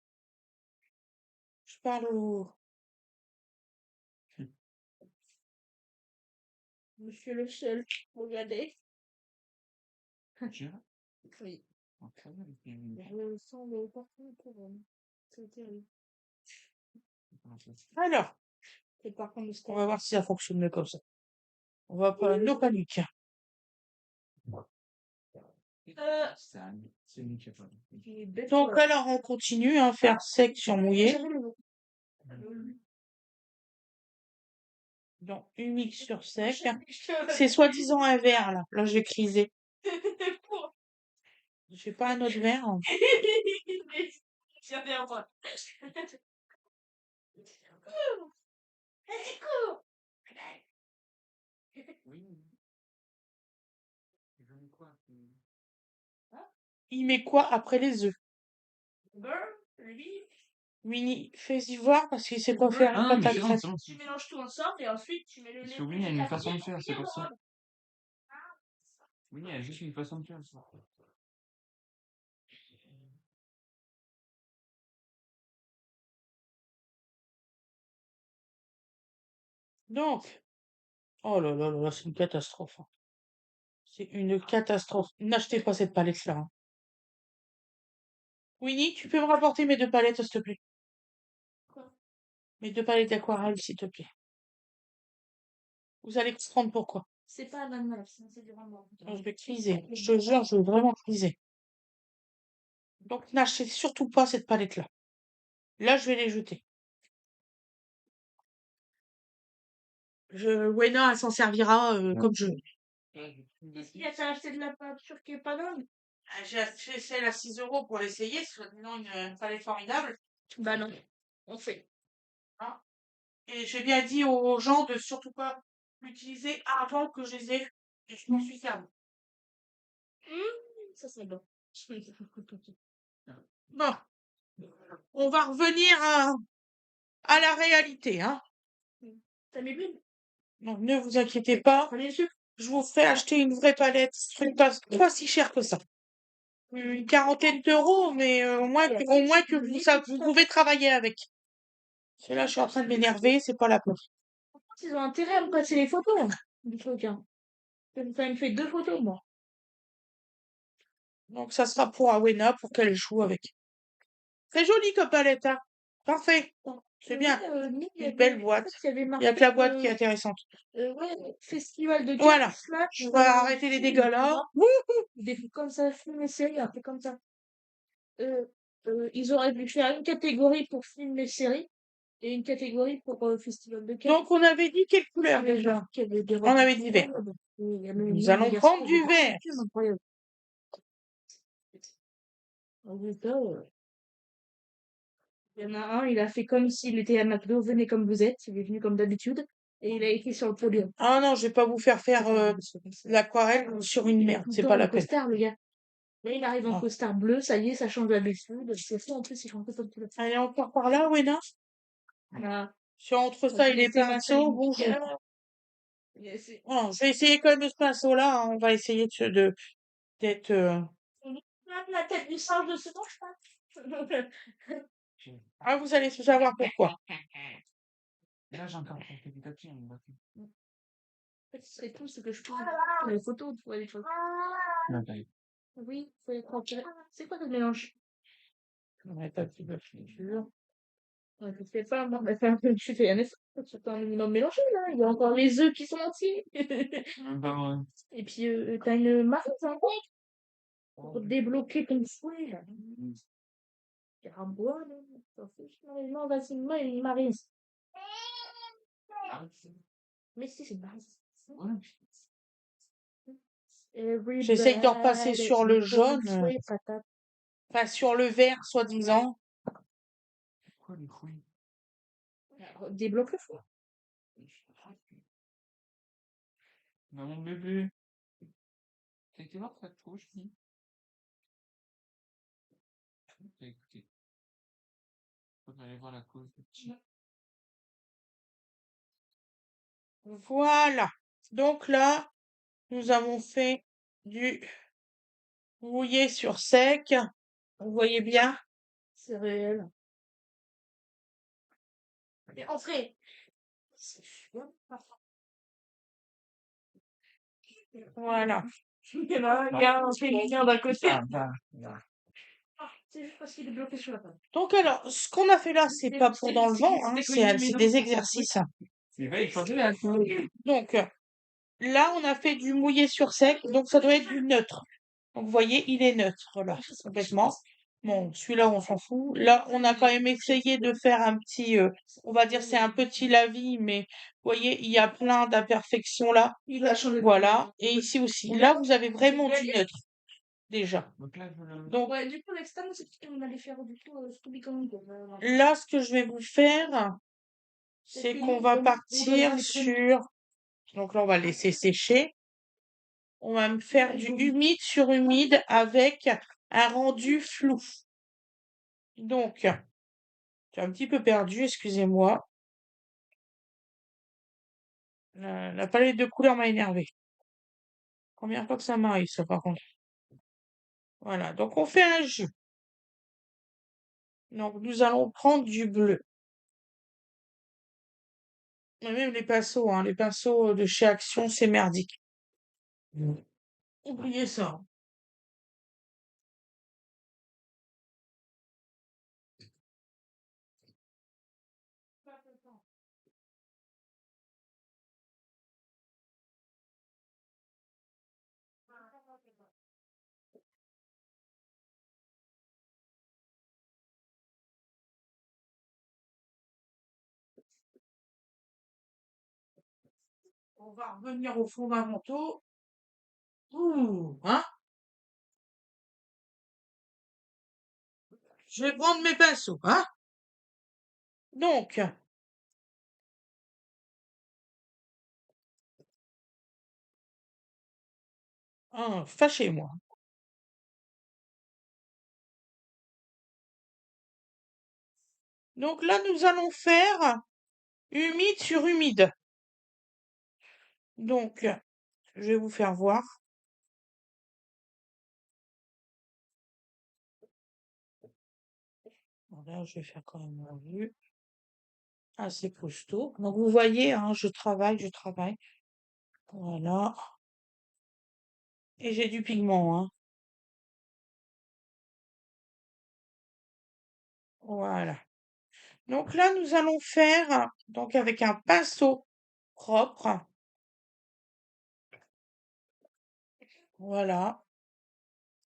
Je parle au...
Monsieur le seul, regardez.
J'irai.
Oui.
Oh, très bien, et puis,
Je sens le parfum pour c'est terrible.
comment ça se fait?
Alors,
C'est le parfum de
on
Steph.
va voir si ça fonctionne mieux comme ça. On va pas... No panique.
C'est une qui a pas.
Il est bête,
Donc,
quoi.
alors, on continue, hein, faire sec sur mouillé.
J'avais le mot.
Donc, humide sur sec. C'est soi-disant un verre, là. Là, j'ai crisé. J'ai pas un autre verre.
Tiens, viens, moi. Vas-y, cours.
Oui. Je veux quoi?
Il met quoi après les œufs?
Beurre, lui.
Winnie, fais-y voir parce qu'il sait pas faire
Ah,
la
mais
pâte à
c'est bon,
crêpe.
c'est bon.
Tu mélanges tout ensemble et ensuite tu mets le
Parce
lait.
que Winnie a une façon de faire, c'est pour ça. Winnie a juste une façon de faire.
Donc, oh là là là là, c'est une catastrophe, hein. C'est une catastrophe. N'achetez pas cette palette-là, hein. Winnie, tu peux me rapporter mes deux palettes, s'il te plaît?
Quoi?
Mes deux palettes d'aquarelle, s'il te plaît. Vous allez comprendre pourquoi.
C'est pas l'ananas, c'est du rhum.
Oh, je vais criser. Je te jure, je vais vraiment criser. Donc, n'achetez surtout pas cette palette-là. Là, je vais les jeter. Wena, elle s'en servira comme je veux.
Qu'est-ce qu'il y a? T'as acheté de la peinture qui est pas bonne?
Ah, j'ai acheté celle à 6 euros pour l'essayer, c'est soi-disant une palette formidable.
Bah non, on fait.
Hein. Et j'ai bien dit aux gens de surtout pas l'utiliser avant que je les ai. Et je m'en suis servi.
Ça c'est bon.
Bon, on va revenir à la réalité, hein.
T'as mis l'huile?
Donc, ne vous inquiétez pas.
Prenez le sucre.
Je vous ferai acheter une vraie palette. Ce truc pas si cher que ça. Une quarantaine d'euros, mais au moins que vous pouvez travailler avec. Parce que là, je suis en train de m'énerver, c'est pas la peine.
Ils ont intérêt à me passer les photos, là, du truc, hein. Ça me fait 2 photos, moi.
Donc, ça sera pour Awena pour qu'elle joue avec. Très jolie comme palette, hein. Parfait. C'est bien.
Nous, il y
Une
avait,
belle boîte.
en fait, il y avait
Il n'y a que la boîte qui est
marqué,
intéressante.
ouais, festival de
Voilà.
Cannes, slash,
Je vais arrêter les dégâts là.
des trucs comme ça, film et séries, un peu comme ça. Ils auraient dû faire une catégorie pour film et séries et une catégorie pour festival de Cannes.
Donc, on avait dit quelle couleur
Il y avait
déjà?
marqué des
On avait dit vert.
il y avait
Nous
une
allons
version
prendre
de
du vert.
costume incroyable. En tout cas, il y en a un, il a fait comme s'il était à McDo, venez comme vous êtes, il est venu comme d'habitude, et il a écrit sur le podium.
Ah non, je vais pas vous faire faire l'aquarelle sur une merde. C'est pas la peine.
Costard, le gars. Là, il arrive en
Ah.
costard bleu, ça y est, ça change d'habitude. C'est ça, en plus, il change pas comme tout le
Elle est encore par là, Wena?
Voilà.
Sur entre ça et les pinceaux, bonjour. Bon, je vais essayer quand même de ce pinceau-là, hein. On va essayer d'être...
La tête du singe de ce temps, je pense.
Ah, vous allez savoir pourquoi.
Là, j'ai encore petit à petit.
fait, ce serait cool, c'est que je prenne les photos, tu vois, les choses.
Non, t'as-
Oui, faut les prendre. C'est quoi ce mélange?
On va mettre un petit peu de friture.
Ouais, je sais pas, moi, tu fais un effort, c'est pas un minimum mélangé, là. Il y a encore les œufs qui sont entiers.
Même pas vrai.
Et puis, t'as une marise, hein, pour débloquer ton fouet, là. Il y a un bois, là. T'en fiches, non, vas-y, moi, une marise.
Ah,
Mais si, c'est une marise.
ouais.
J'essaye d'en passer sur le jaune,
Fouet, patate.
enfin sur le vert, soi-disant.
Pourquoi les fruits?
Alors, débloque le fouet.
Mais mon bébé. T'as été voir ta touche, ni? T'as écouté. Faut aller voir la cause du petit.
Voilà. Donc là, nous avons fait du mouillé sur sec. Vous voyez bien?
C'est réel. Mais entrez!
Voilà.
Il y en a un, il y a un féminin d'un côté.
Ah, bah, bah.
C'est juste parce qu'il est bloqué sur la table.
Donc alors, ce qu'on a fait là, c'est pas pour dans le vent, hein, c'est des exercices.
C'est vrai, il changeait la cause.
Donc là, on a fait du mouillé sur sec, donc ça doit être du neutre. Donc vous voyez, il est neutre là, complètement. Bon, celui-là, on s'en fout. Là, on a quand même essayé de faire un petit, on va dire c'est un petit lavis, mais vous voyez, il y a plein d'imperfections là.
Il a changé de
Voilà. Et ici aussi. Là, vous avez vraiment du neutre, déjà.
Donc là, je le.
Donc
Ouais, du coup, l'externe, c'est ce qu'on allait faire du coup, Scooby Gang.
là, ce que je vais vous faire, c'est qu'on va partir sur... Donc là, on va laisser sécher. On va me faire du humide sur humide avec un rendu flou. Donc, j'ai un petit peu perdu, excusez-moi. La palette de couleurs m'a énervé. Première fois que ça m'arrive, ça, par contre. Voilà, donc on fait un jus. Donc, nous allons prendre du bleu. Et même les pinceaux, hein, les pinceaux de chez Action, c'est merdique. Oubliez ça. On va revenir aux fondamentaux. Ouh, hein? Je vais prendre mes pinceaux, hein? Donc, fâchez-moi. Donc là, nous allons faire humide sur humide. Donc, je vais vous faire voir. Bon, là, je vais faire quand même un vue assez costaud. Donc, vous voyez, hein, je travaille, je travaille. Voilà. Et j'ai du pigment, hein. Voilà. Donc là, nous allons faire, donc avec un pinceau propre. Voilà.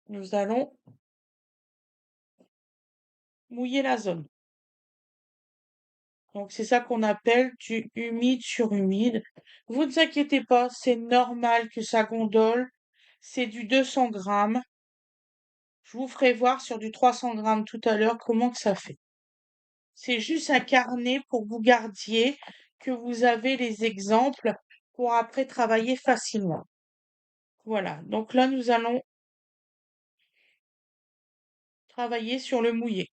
Nous allons mouiller la zone. Donc, c'est ça qu'on appelle du humide sur humide. Vous ne vous inquiétez pas, c'est normal que ça gondole. C'est du 200 grammes. Je vous ferai voir sur du 300 grammes tout à l'heure comment que ça fait. C'est juste un carnet pour que vous gardiez, que vous avez les exemples pour après travailler facilement. Voilà. Donc là, nous allons travailler sur le mouillé.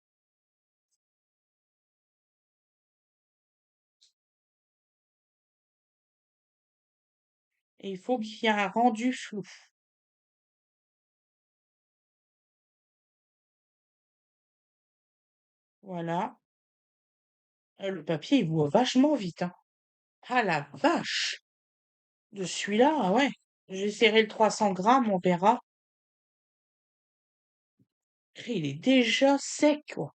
Et il faut qu'il y ait un rendu flou. Voilà. Le papier, il voit vachement vite, hein. Ah la vache! De celui-là, ah ouais. J'ai serré le 300 grammes, on verra. Il est déjà sec, quoi.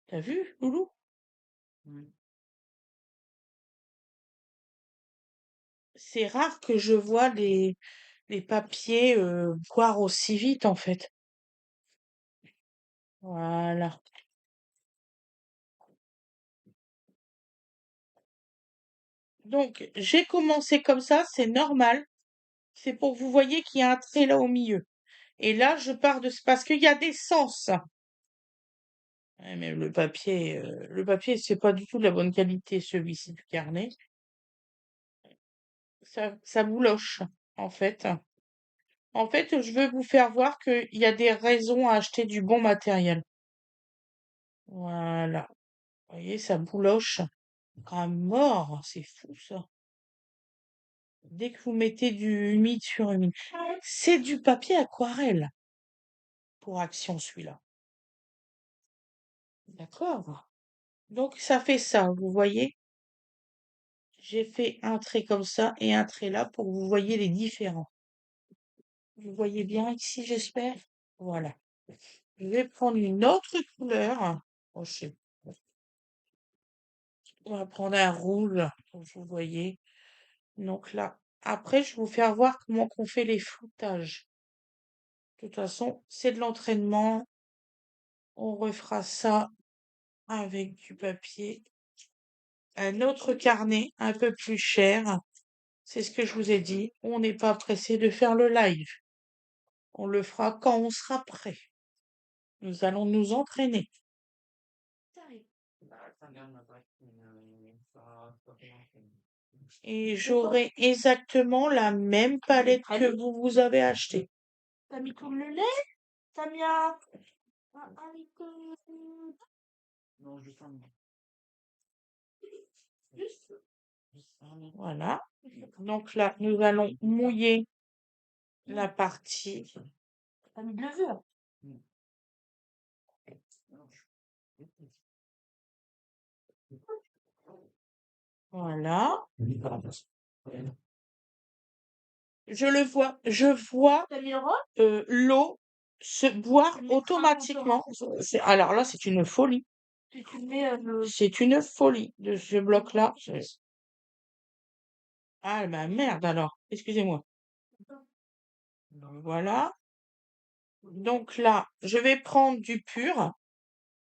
T'as vu, Loulou?
Oui.
C'est rare que je vois les papiers boire aussi vite, en fait. Voilà. Donc, j'ai commencé comme ça, c'est normal. C'est pour que vous voyez qu'il y a un trait là au milieu. Et là, je pars de... Parce qu'il y a des sens. Ouais, mais le papier, c'est pas du tout de la bonne qualité, celui-ci du carnet. Ça bouloche, en fait. En fait, je veux vous faire voir qu'il y a des raisons à acheter du bon matériel. Voilà. Vous voyez, ça bouloche à mort. C'est fou, ça. Dès que vous mettez du humide sur humide. C'est du papier aquarelle pour Action, celui-là. D'accord? Donc, ça fait ça, vous voyez? J'ai fait un trait comme ça et un trait là pour que vous voyez les différents. Vous voyez bien ici, j'espère? Voilà. Je vais prendre une autre couleur. Oh, je sais pas. On va prendre un rouge, pour que vous voyez. Donc là, après, je vais vous faire voir comment qu'on fait les floutages. De toute façon, c'est de l'entraînement. On refera ça avec du papier. Un autre carnet un peu plus cher. C'est ce que je vous ai dit. On n'est pas pressé de faire le live. On le fera quand on sera prêt. Nous allons nous entraîner. Et j'aurai exactement la même palette que vous avez achetée.
T'as mis comme le lait? T'as mis un
Non, juste un.
Juste.
Voilà. Donc là, nous allons mouiller la partie.
T'as mis de levure.
Voilà. Je vois
T'as mis le rhum?
l'eau se boire
Tu mettras
automatiquement. Alors là, c'est une folie.
Puis tu mets le...
C'est une folie de ce bloc-là. Ah, bah merde alors. Excusez-moi. Voilà. Donc là, je vais prendre du pur.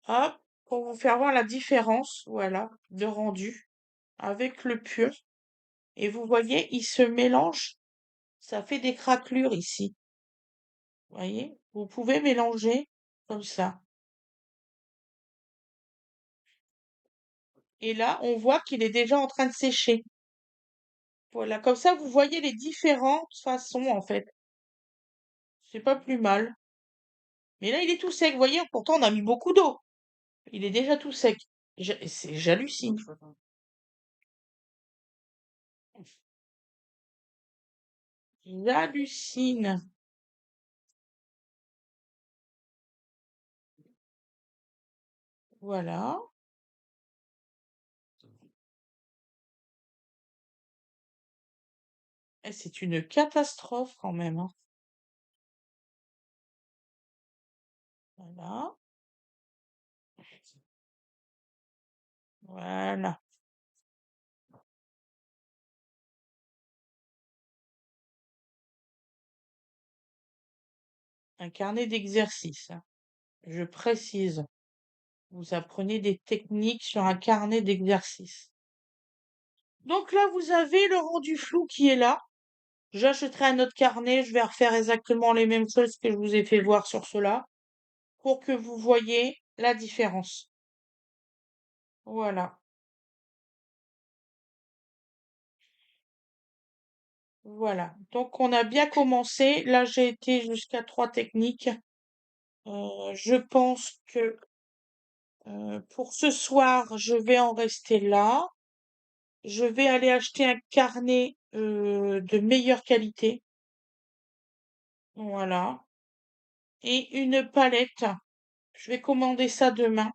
Hop, pour vous faire voir la différence, voilà, de rendu avec le pur. Et vous voyez, il se mélange. Ça fait des craquelures ici. Vous voyez? Vous pouvez mélanger comme ça. Et là, on voit qu'il est déjà en train de sécher. Voilà, comme ça, vous voyez les différentes façons, en fait. C'est pas plus mal. Mais là, il est tout sec. Vous voyez, pourtant, on a mis beaucoup d'eau. Il est déjà tout sec. J'hallucine. J'hallucine. Voilà. Eh, c'est une catastrophe quand même, hein. Voilà. Voilà. Un carnet d'exercice, hein. Je précise. Vous apprenez des techniques sur un carnet d'exercice. Donc là, vous avez le rendu flou qui est là. J'achèterai un autre carnet. Je vais refaire exactement les mêmes choses que je vous ai fait voir sur cela pour que vous voyez la différence. Voilà. Voilà. Donc, on a bien commencé. Là, j'ai été jusqu'à 3 techniques. Je pense que pour ce soir, je vais en rester là. Je vais aller acheter un carnet de meilleure qualité. Voilà. Et une palette. Je vais commander ça demain.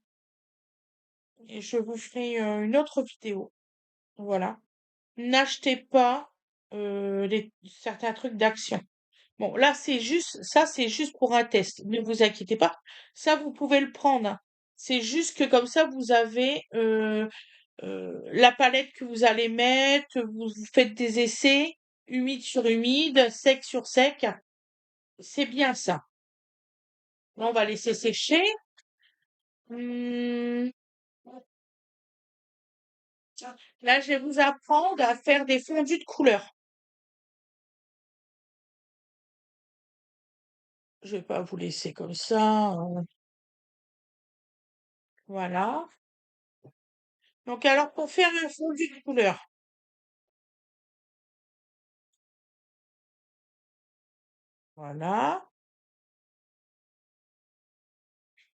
Et je vous ferai une autre vidéo. Voilà. N'achetez pas certains trucs d'action. Bon, là, c'est juste pour un test. Ne vous inquiétez pas. Ça, vous pouvez le prendre. C'est juste que comme ça, vous avez la palette que vous allez mettre, vous faites des essais, humide sur humide, sec sur sec. C'est bien ça. Là, on va laisser sécher. Hum, Là, je vais vous apprendre à faire des fondus de couleurs. Je vais pas vous laisser comme ça. Voilà. Donc, alors, pour faire un fondu de couleurs, voilà.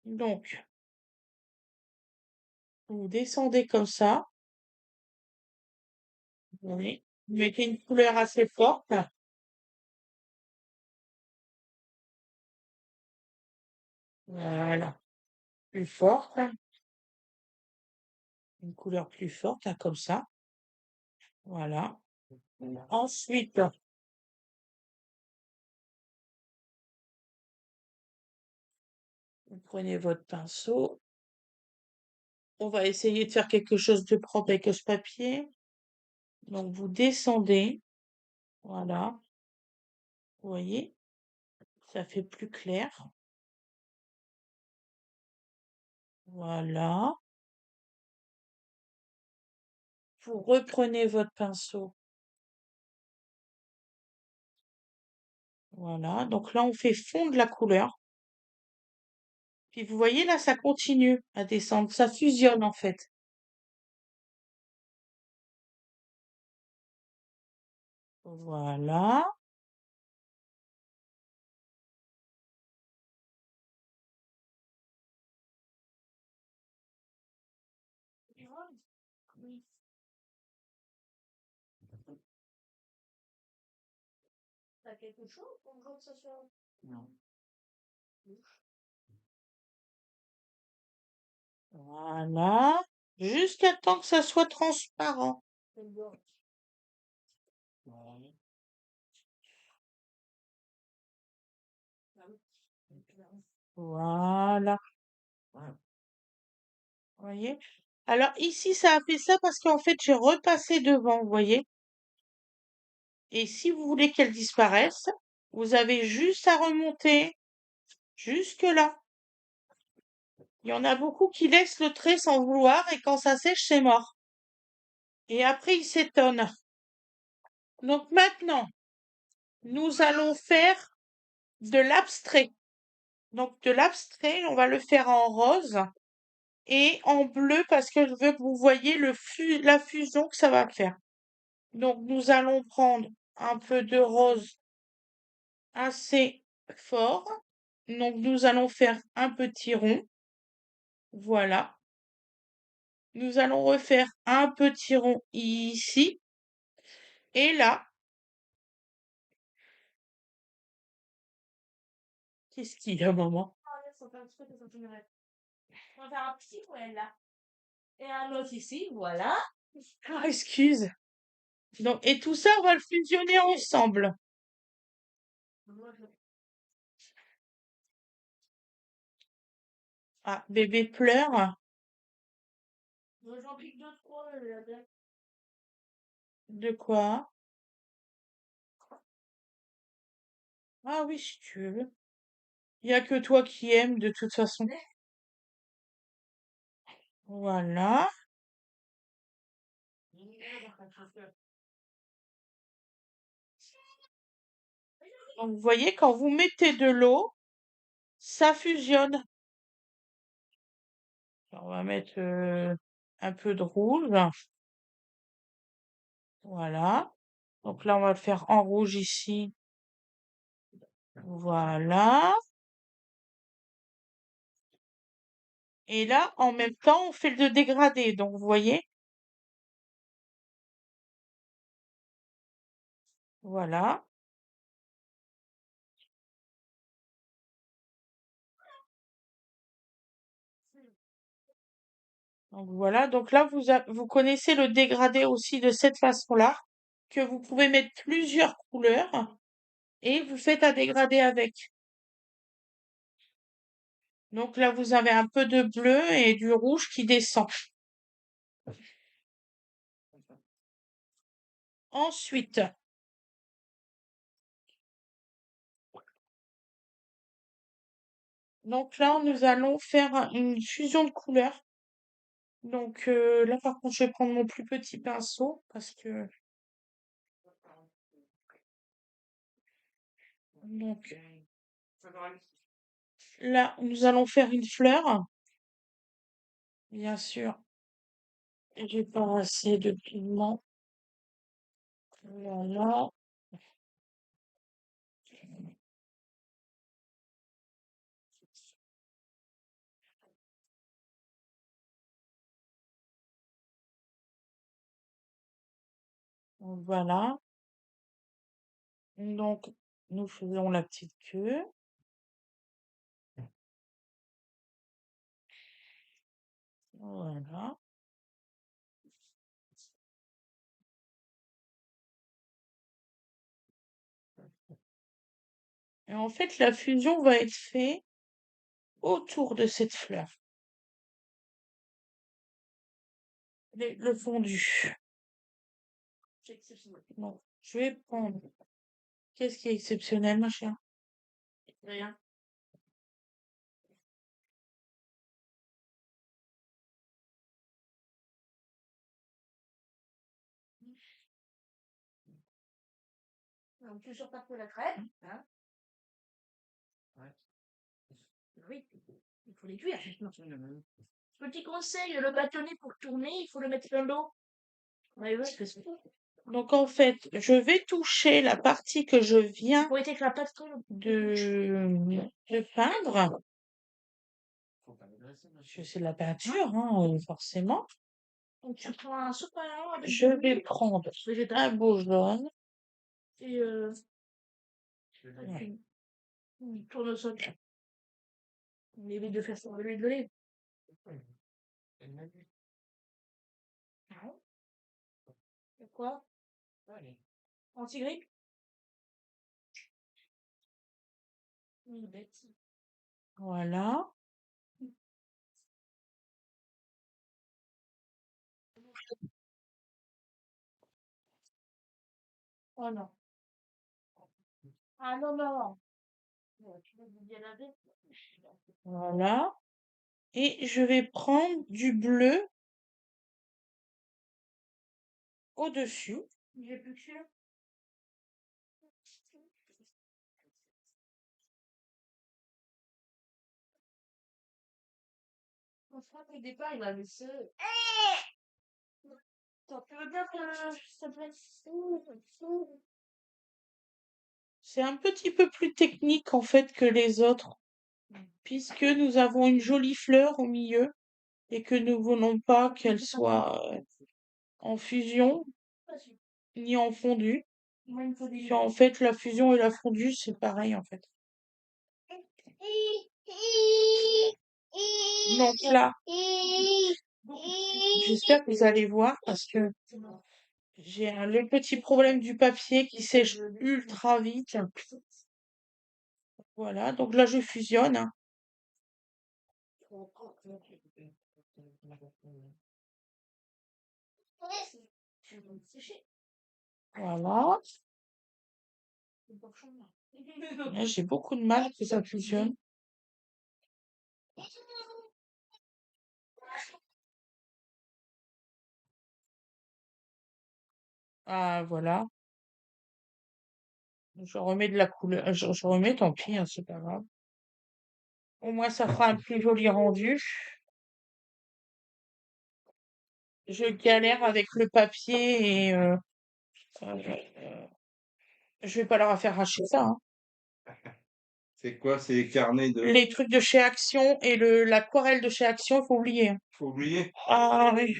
Donc, vous descendez comme ça. Oui. Vous mettez une couleur assez forte. Voilà. Plus forte. Une couleur plus forte, là, comme ça. Voilà. Ensuite, vous prenez votre pinceau. On va essayer de faire quelque chose de propre avec ce papier. Donc, vous descendez. Voilà. Vous voyez, ça fait plus clair. Voilà. Vous reprenez votre pinceau. Voilà. Donc là, on fait fondre la couleur. Puis vous voyez, là, ça continue à descendre. Ça fusionne, en fait. Voilà.
Oui. T'as quelque chose pour que ça soit
Non.
louche?
Voilà. Jusqu'à temps que ça soit transparent.
C'est bon.
Ouais.
Voilà. Vous voyez? Alors ici, ça a fait ça parce qu'en fait, j'ai repassé devant, vous voyez? Et si vous voulez qu'elle disparaisse, vous avez juste à remonter jusque là. Il y en a beaucoup qui laissent le trait sans vouloir et quand ça sèche, c'est mort. Et après, ils s'étonnent. Donc maintenant, nous allons faire de l'abstrait. Donc de l'abstrait, on va le faire en rose et en bleu parce que je veux que vous voyez la fusion que ça va faire. Donc nous allons prendre un peu de rose assez fort. Donc nous allons faire un petit rond. Voilà. Nous allons refaire un petit rond ici. Et là, qu'est-ce qu'il y a, maman?
Ah, là, faut faire un petit peu de continuer. On va faire un petit poil là. Et un autre ici, voilà.
Ah, excuse. Donc, et tout ça, on va le fusionner ensemble.
Moi,
Ah, bébé pleure.
j'en pique deux, trois, là.
De quoi? Ah oui, si tu veux. Il y a que toi qui aimes, de toute façon. Voilà. Donc, vous voyez, quand vous mettez de l'eau, ça fusionne. Alors, on va mettre un peu de rouge. Voilà. Donc là, on va le faire en rouge ici. Voilà. Et là, en même temps, on fait le dégradé. Donc, vous voyez, voilà. Donc, voilà. Donc là, vous connaissez le dégradé aussi de cette façon-là, que vous pouvez mettre plusieurs couleurs et vous faites un dégradé avec. Donc là, vous avez un peu de bleu et du rouge qui descend. Ensuite, donc là, nous allons faire une fusion de couleurs. Donc là, par contre, je vais prendre mon plus petit pinceau parce que donc là, nous allons faire une fleur. Bien sûr, j'ai pas assez de pigment. Voilà. Voilà. Donc, nous faisons la petite queue. Voilà. Et en fait, la fusion va être faite autour de cette fleur. Le fondu. Donc, je vais prendre. Qu'est-ce qui est exceptionnel, ma chère?
Rien. Donc, tu sors pas trop la crème, hein?
Ouais.
Oui, il faut les cuire. Petit conseil, le bâtonnet pour tourner, il faut le mettre dans l'eau. Ouais, parce que
Donc, en fait, je vais toucher la partie que je viens
pour éviter que la pâte tombe.
de peindre.
Faut pas le dresser,
Je c'est de la peinture, hein, forcément.
Donc, tu prends un soupe à l'eau avec
Je
du
vais prendre
végétal
un beau jaune.
et
Ouais.
une tournesol. On évite de faire ça de l'huile d'olive.
Elle m'a dit.
Ah ouais? Et quoi?
Allez.
Anti-grippe? Bête.
Voilà.
Oh non. Ah non, non, non. Tu veux bien laver?
Voilà. Et je vais prendre du bleu au-dessus.
J'ai plus que celui-là. On fera qu'au départ, il va laisser. Attends, tu veux bien que ça fasse.
C'est un petit peu plus technique en fait que les autres, puisque nous avons une jolie fleur au milieu et que nous voulons pas qu'elle soit en fusion ni en fondu.
Moi, il me faut des.
Puis en fait, la fusion et la fondue, c'est pareil en fait. Donc là, j'espère que vous allez voir parce que j'ai le petit problème du papier qui sèche ultra vite. Voilà, donc là je fusionne, hein. Voilà. Là, j'ai beaucoup de mal que ça fusionne. Ah, voilà. Je remets de la couleur. Je remets, tant pis, hein, c'est pas grave. Au moins, ça fera un plus joli rendu. Je galère avec le papier et je vais pas leur faire racheter ça, hein.
C'est quoi? C'est les carnets de.
Les trucs de chez Action et l'aquarelle de chez Action, il faut oublier, hein.
Faut oublier.
Ah oui.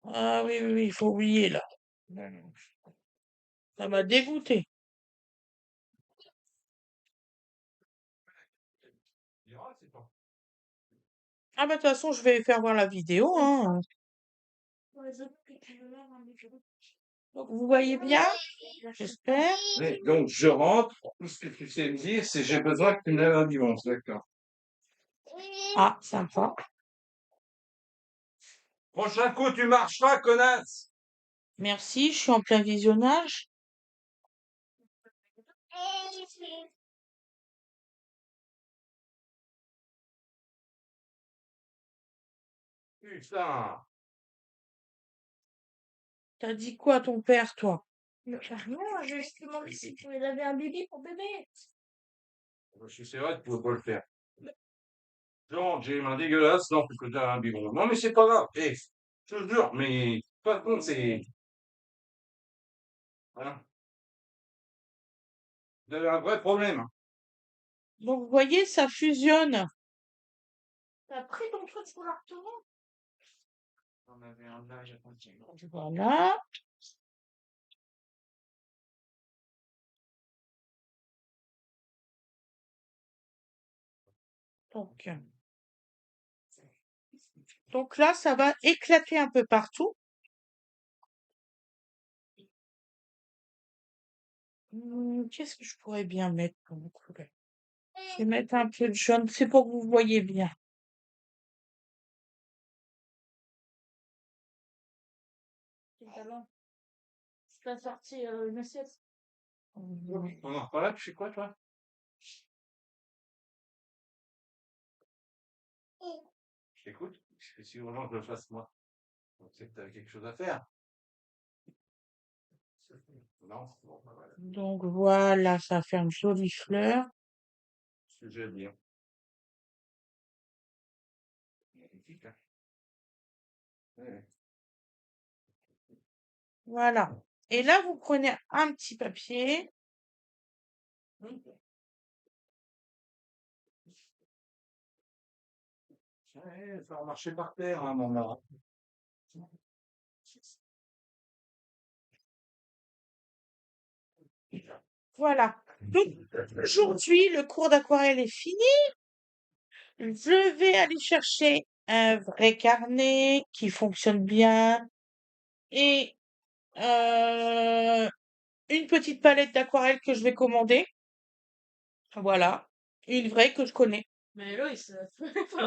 Ah oui, oui, oui, il faut oublier là. Ça m'a dégoûté. Ah bah de toute façon, je vais faire voir la vidéo, hein. Donc, vous voyez bien, j'espère.
Oui, donc, je rentre. Tout ce que tu sais me dire, c'est j'ai besoin que tu me lèves un dimanche. D'accord.
Ah, sympa.
Prochain coup, tu marcheras, connasse.
Merci, je suis en plein visionnage.
Putain.
T'as dit quoi à ton père, toi?
Non, j'ai juste demandé si tu pouvais laver un bébé pour bébé.
C'est vrai, tu ne pouvais pas le faire. Non, j'ai les mains dégueulasses, non, tu peux faire un biberon. Non, mais c'est pas grave. Eh, je te jure, mais par contre, c'est. Hein, vous avez un vrai problème. Hein.
Donc, vous voyez, ça fusionne.
T'as pris ton truc pour l'arteron?
On avait un âge à continuer.
Voilà. Donc là, ça va éclater un peu partout. Qu'est-ce que je pourrais bien mettre comme couleur? Je vais mettre un peu de jaune, c'est pour que vous voyez bien.
C'est pas sorti une assiette.
On en reparle, tu fais quoi, toi? Je t'écoute. C'est si urgent que je le fasse moi. Donc, c'est que tu as quelque chose à faire. Non, bon, bah, voilà.
Donc voilà, ça fait une jolie fleur.
Ce que j'ai à dire. Magnifique, hein. Ouais.
Voilà. Et là, vous prenez un petit papier.
Ouais, ça va marcher par terre, hein, mon mari.
Voilà. Donc aujourd'hui, le cours d'aquarelle est fini. Je vais aller chercher un vrai carnet qui fonctionne bien et une petite palette d'aquarelle que je vais commander. Voilà. Une vraie que je connais.
Mais Loïs,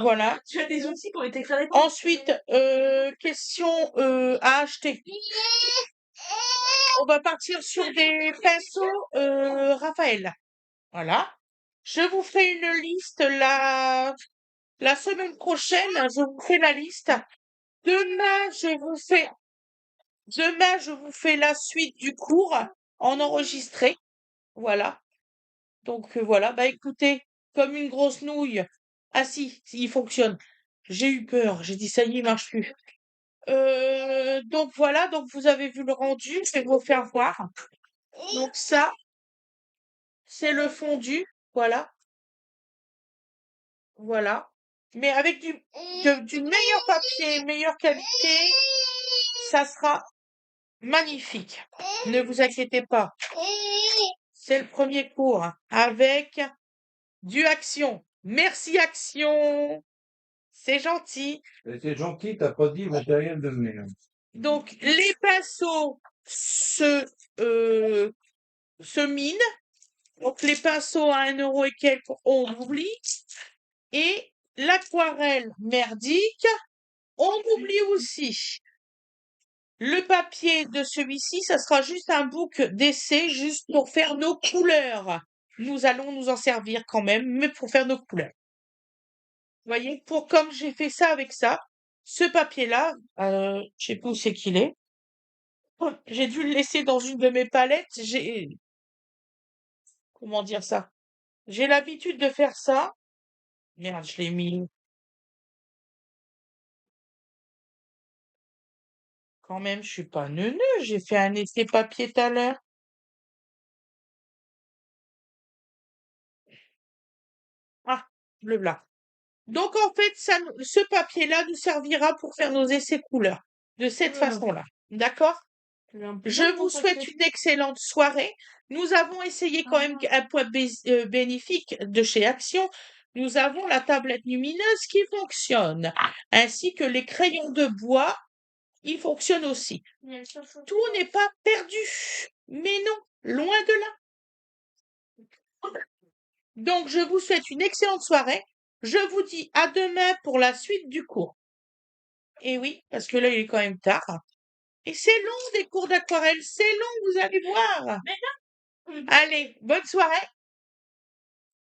Voilà.
tu as des outils qui ont été créés pour
Ensuite, question à acheter. On va partir sur des pinceaux Raphaël. Voilà. Je vous ferai une liste la semaine prochaine. Je vous fais la liste. Demain, je vous fais la suite du cours en enregistré. Voilà. Donc voilà. Bah écoutez, comme une grosse nouille. Ah si, il fonctionne. J'ai eu peur. J'ai dit ça y est, il marche plus. Donc voilà. Donc vous avez vu le rendu. Je vais vous faire voir. Donc ça, c'est le fondu. Voilà. Voilà. Mais avec du meilleur papier, meilleure qualité, ça sera magnifique. Ne vous inquiétez pas. C'est le premier cours avec du Action. Merci Action. C'est gentil.
C'est gentil, t'as pas dit matériel de venir.
Donc, les pinceaux se minent. Donc, les pinceaux à 1 € et quelques, on oublie. Et l'aquarelle merdique, on oublie aussi. Le papier de celui-ci, ça sera juste un book d'essai, juste pour faire nos couleurs. Nous allons nous en servir quand même, mais pour faire nos couleurs. Vous voyez, comme j'ai fait ça avec ça, ce papier-là, je sais pas où c'est qu'il est. J'ai dû le laisser dans une de mes palettes. Comment dire ça? J'ai l'habitude de faire ça. Merde, je l'ai mis. Quand même, je suis pas neuneu. J'ai fait un essai papier tout à l'heure. Ah, le là. Donc, en fait, ce papier-là nous servira pour faire nos essais couleurs. De cette façon-là. D'accord? Je vous souhaite une excellente soirée. Nous avons essayé quand même un point bénéfique de chez Action. Nous avons la tablette lumineuse qui fonctionne, ainsi que les crayons de bois il fonctionne aussi.
Bien sûr, faut
Tout
faire.
n'est pas perdu. Mais non, loin de là. Donc, je vous souhaite une excellente soirée. Je vous dis à demain pour la suite du cours. Et oui, parce que là, il est quand même tard. Et c'est long des cours d'aquarelle, c'est long, vous allez voir. Allez, bonne soirée.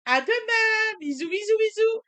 À demain. Bisous, bisous, bisous.